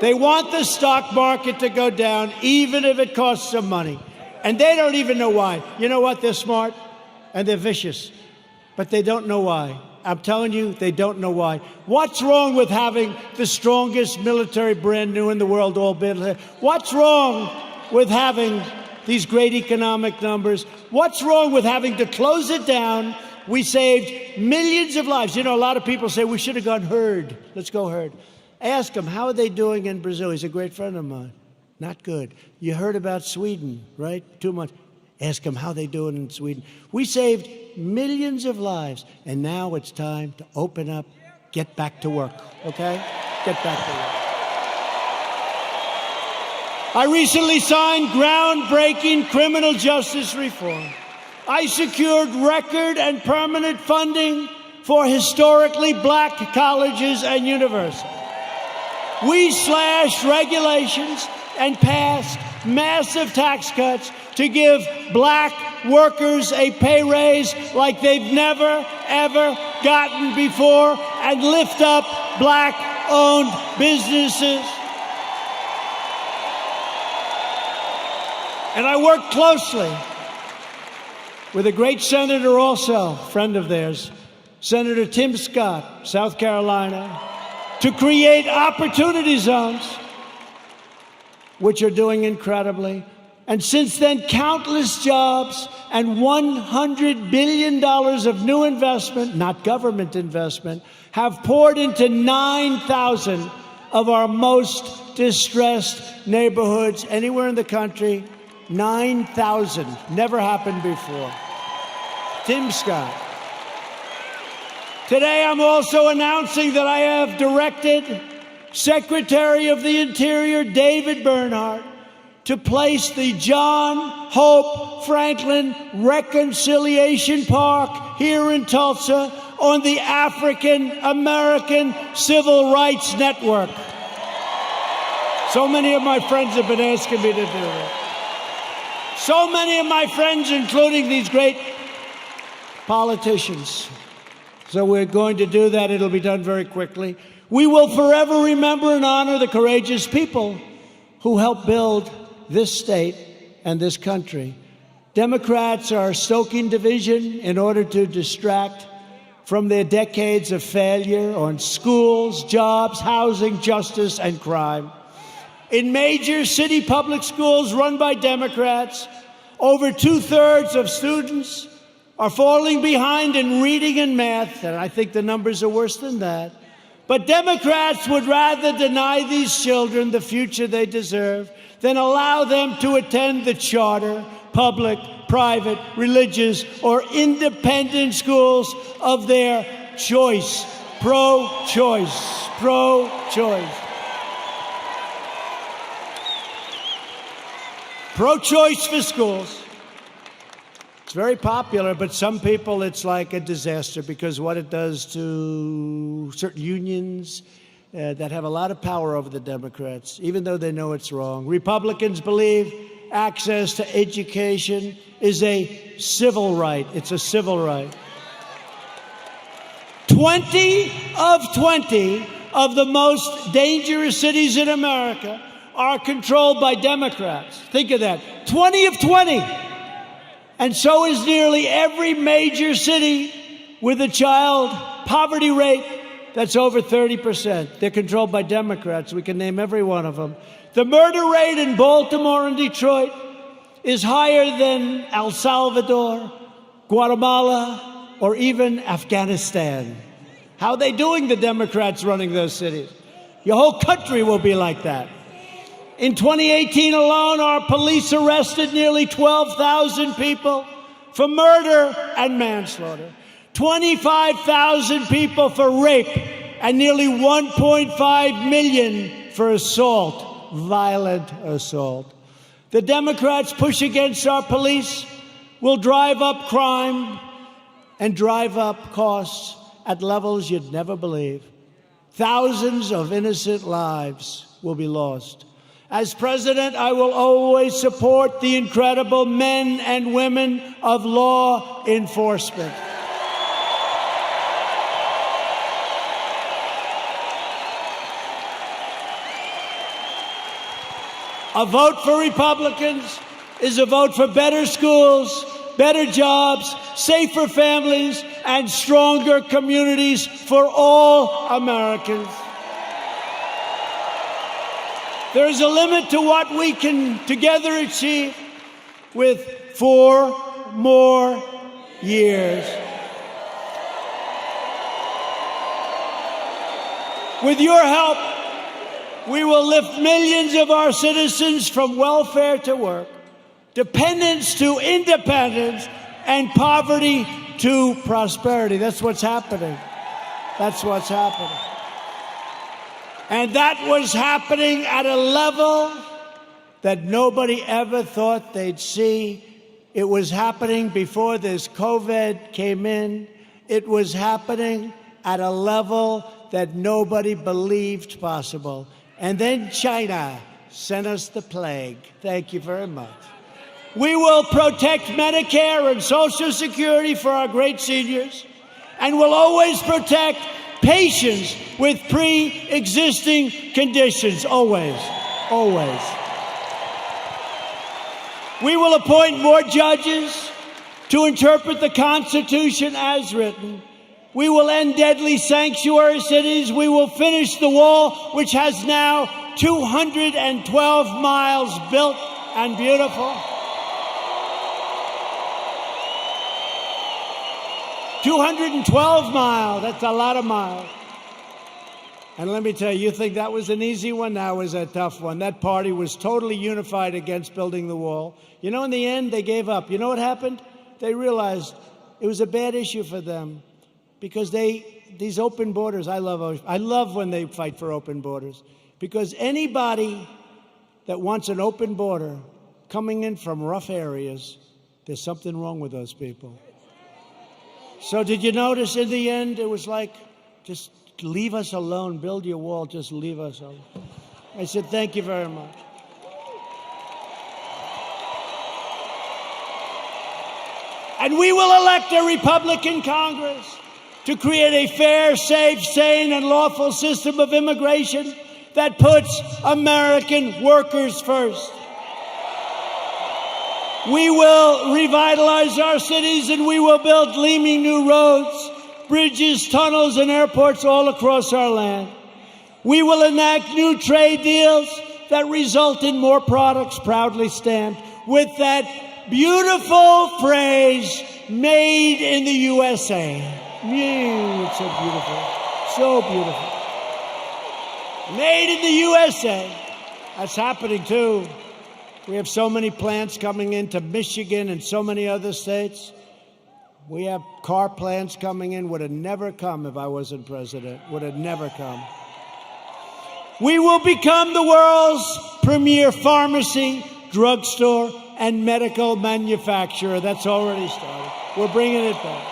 They want the stock market to go down, even if it costs them money. And they don't even know why. You know what? They're smart and they're vicious, but they don't know why. I'm telling you, they don't know why. What's wrong with having the strongest military brand new in the world all built? What's wrong with having these great economic numbers? What's wrong with having to close it down? We saved millions of lives. You know, a lot of people say we should have gone herd. Let's go herd. Ask him, how are they doing in Brazil? He's a great friend of mine. Not good. You heard about Sweden, right? 2 months. Ask him how they doing in Sweden. We saved millions of lives, and now it's time to open up, get back to work, okay? Get back to work. I recently signed groundbreaking criminal justice reform. I secured record and permanent funding for historically black colleges and universities. We slashed regulations and passed massive tax cuts to give black workers a pay raise like they've never, ever gotten before and lift up black-owned businesses. And I worked closely with a great senator also, a friend of theirs, Senator Tim Scott, South Carolina, to create opportunity zones, which are doing incredibly. And since then, countless jobs and $100 billion of new investment, not government investment, have poured into 9,000 of our most distressed neighborhoods anywhere in the country. 9,000. Never happened before. Tim Scott. Today, I'm also announcing that I have directed Secretary of the Interior David Bernhardt to place the John Hope Franklin Reconciliation Park here in Tulsa on the African American Civil Rights Network. So many of my friends have been asking me to do that. So many of my friends, including these great politicians. So we're going to do that. It'll be done very quickly. We will forever remember and honor the courageous people who helped build this state and this country. Democrats are stoking division in order to distract from their decades of failure on schools, jobs, housing, justice, and crime. In major city public schools run by Democrats, over 2/3 of students are falling behind in reading and math, and I think the numbers are worse than that. But Democrats would rather deny these children the future they deserve than allow them to attend the charter, public, private, religious, or independent schools of their choice. Pro-choice. Pro-choice. Pro-choice for schools. It's very popular, but some people it's like a disaster because what it does to certain unions that have a lot of power over the Democrats, even though they know it's wrong. Republicans believe access to education is a civil right. It's a civil right. 20 of the most dangerous cities in America are controlled by Democrats. Think of that. 20 of 20. And so is nearly every major city with a child poverty rate that's over 30%. They're controlled by Democrats. We can name every one of them. The murder rate in Baltimore and Detroit is higher than El Salvador, Guatemala, or even Afghanistan. How are they doing, the Democrats running those cities? Your whole country will be like that. In 2018 alone, our police arrested nearly 12,000 people for murder and manslaughter, 25,000 people for rape, and nearly 1.5 million for assault, violent assault. The Democrats' push against our police will drive up crime and drive up costs at levels you'd never believe. Thousands of innocent lives will be lost. As president, I will always support the incredible men and women of law enforcement. A vote for Republicans is a vote for better schools, better jobs, safer families, and stronger communities for all Americans. There is a limit to what we can together achieve with 4 more years. With your help, we will lift millions of our citizens from welfare to work, dependence to independence, and poverty to prosperity. That's what's happening. That's what's happening. And that was happening at a level that nobody ever thought they'd see. It was happening before this COVID came in. It was happening at a level that nobody believed possible. And then China sent us the plague. Thank you very much. We will protect Medicare and Social Security for our great seniors, and will always protect patients with pre-existing conditions. Always. Always. We will appoint more judges to interpret the Constitution as written. We will end deadly sanctuary cities. We will finish the wall, which has now 212 miles built and beautiful. 212 miles. That's a lot of miles. And let me tell you, you think that was an easy one? That was a tough one. That party was totally unified against building the wall. You know, in the end, they gave up. You know what happened? They realized it was a bad issue for them because these open borders, I love when they fight for open borders, because anybody that wants an open border coming in from rough areas, there's something wrong with those people. So did you notice in the end, it was like, just leave us alone, build your wall, just leave us alone. I said, thank you very much. And we will elect a Republican Congress to create a fair, safe, sane, and lawful system of immigration that puts American workers first. We will revitalize our cities, and we will build gleaming new roads bridges, tunnels, and airports all across our land. We will enact new trade deals that result in more products proudly stamped with that beautiful phrase, made in the USA. It's so beautiful. So beautiful. Made in the USA. That's happening too. We have so many plants coming into Michigan and so many other states. We have car plants coming in. Would have never come if I wasn't president. Would have never come. We will become the world's premier pharmacy, drugstore, and medical manufacturer. That's already started. We're bringing it back.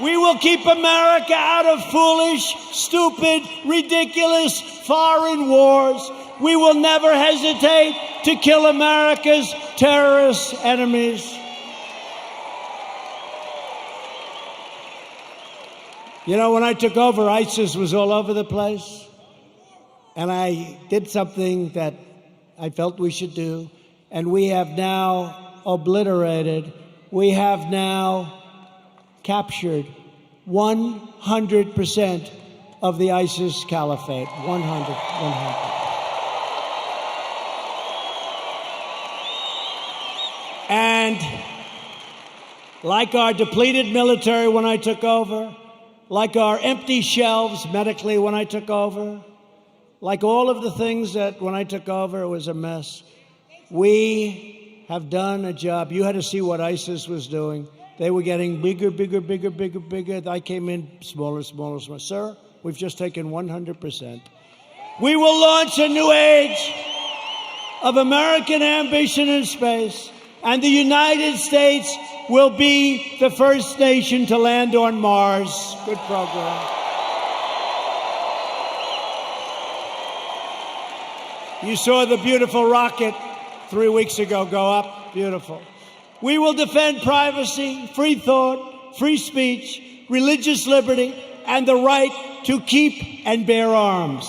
We will keep America out of foolish, stupid, ridiculous foreign wars. We will never hesitate to kill America's terrorist enemies. You know, when I took over, ISIS was all over the place. And I did something that I felt we should do. And we have now obliterated, we have now captured 100% of the ISIS caliphate. 100. And like our depleted military when I took over, like our empty shelves medically when I took over, like all of the things that when I took over it was a mess, we have done a job. You had to see what ISIS was doing. They were getting bigger. I came in smaller. Sir, we've just taken 100%. We will launch a new age of American ambition in space, and the United States will be the first nation to land on Mars. Good program. You saw the beautiful rocket 3 weeks ago go up. Beautiful. We will defend privacy, free thought, free speech, religious liberty, and the right to keep and bear arms.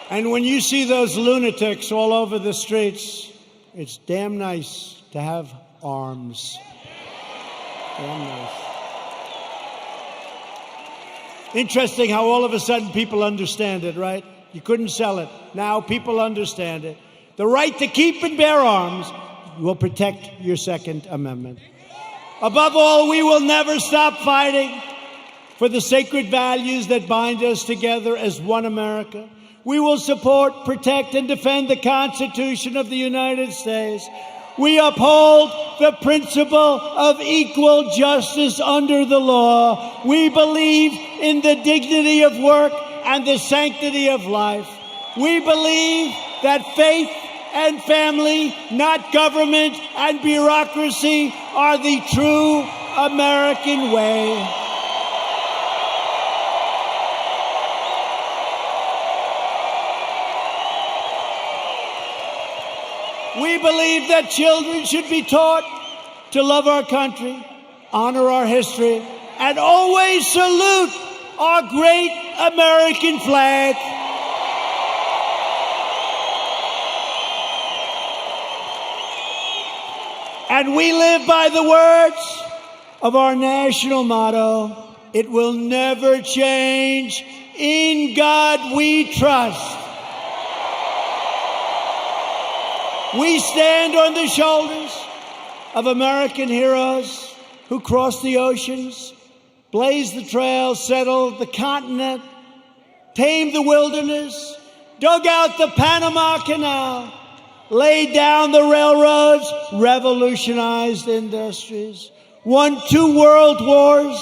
And when you see those lunatics all over the streets, it's damn nice to have arms. Damn nice. Interesting how all of a sudden people understand it, right? You couldn't sell it. Now people understand it. The right to keep and bear arms will protect your Second Amendment. Above all, we will never stop fighting for the sacred values that bind us together as one America. We will support, protect, and defend the Constitution of the United States. We uphold the principle of equal justice under the law. We believe in the dignity of work and the sanctity of life. We believe that faith and family, not government and bureaucracy, are the true American way. We believe that children should be taught to love our country, honor our history, and always salute our great American flag. And we live by the words of our national motto, it will never change. In God we trust. We stand on the shoulders of American heroes who crossed the oceans, blazed the trails, settled the continent, tamed the wilderness, dug out the Panama Canal, laid down the railroads, revolutionized industries, won 2 world wars,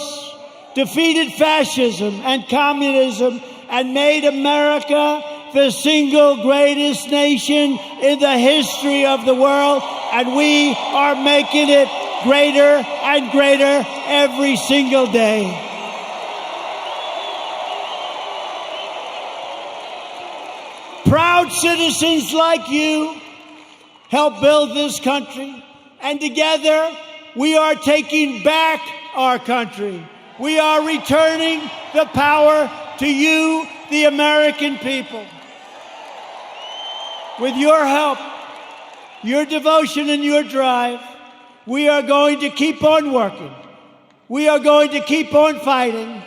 defeated fascism and communism, and made America the single greatest nation in the history of the world, and we are making it greater and greater every single day. Proud citizens like you help build this country, and together we are taking back our country. We are returning the power to you, the American people. with your help, your devotion, and your drive, we are going to keep on working. We are going to keep on fighting.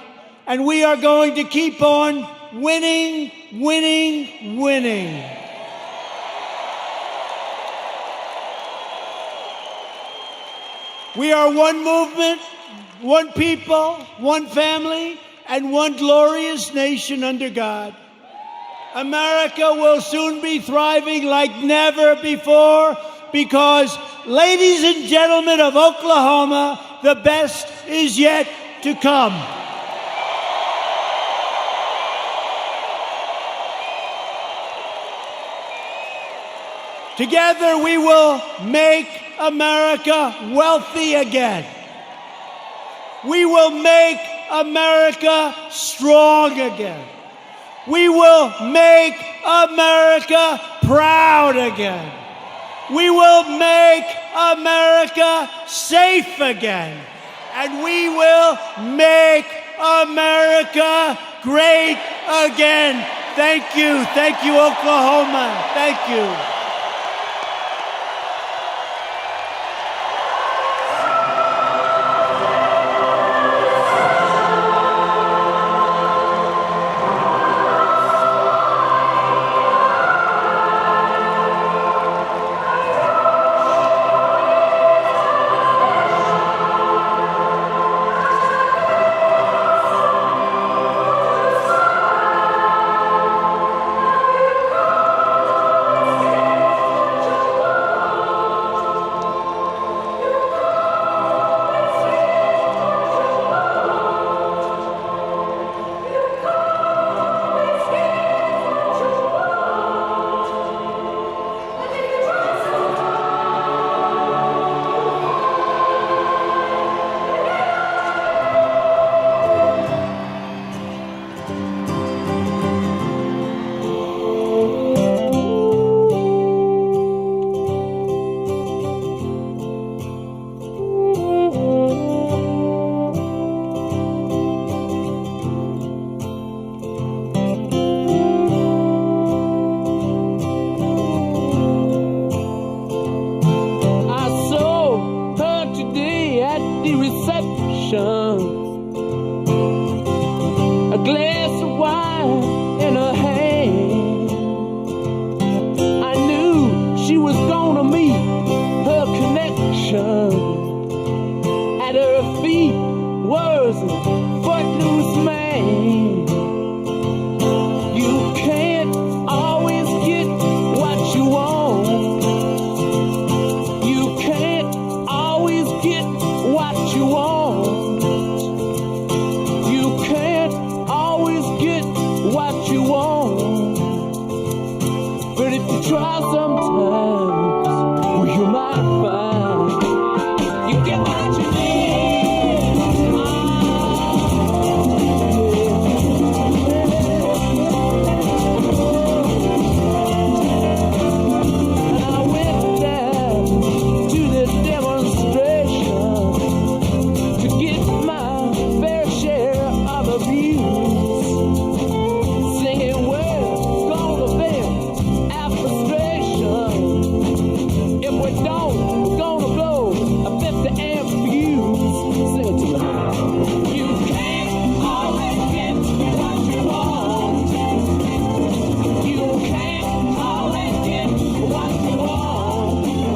And we are going to keep on winning, winning, winning. We are one movement, one people, one family, and one glorious nation under God. America will soon be thriving like never before because, ladies and gentlemen of Oklahoma, the best is yet to come. Together we will make America wealthy again. We will make America strong again. We will make America proud again. We will make America safe again. And we will make America great again. Thank you. Thank you, Oklahoma. Thank you. A glass of wine in her hand. I knew she was gonna meet her connection. At her feet was a footloose man. You can't always get what you want. You can't always get what you want. What you want, but if you try some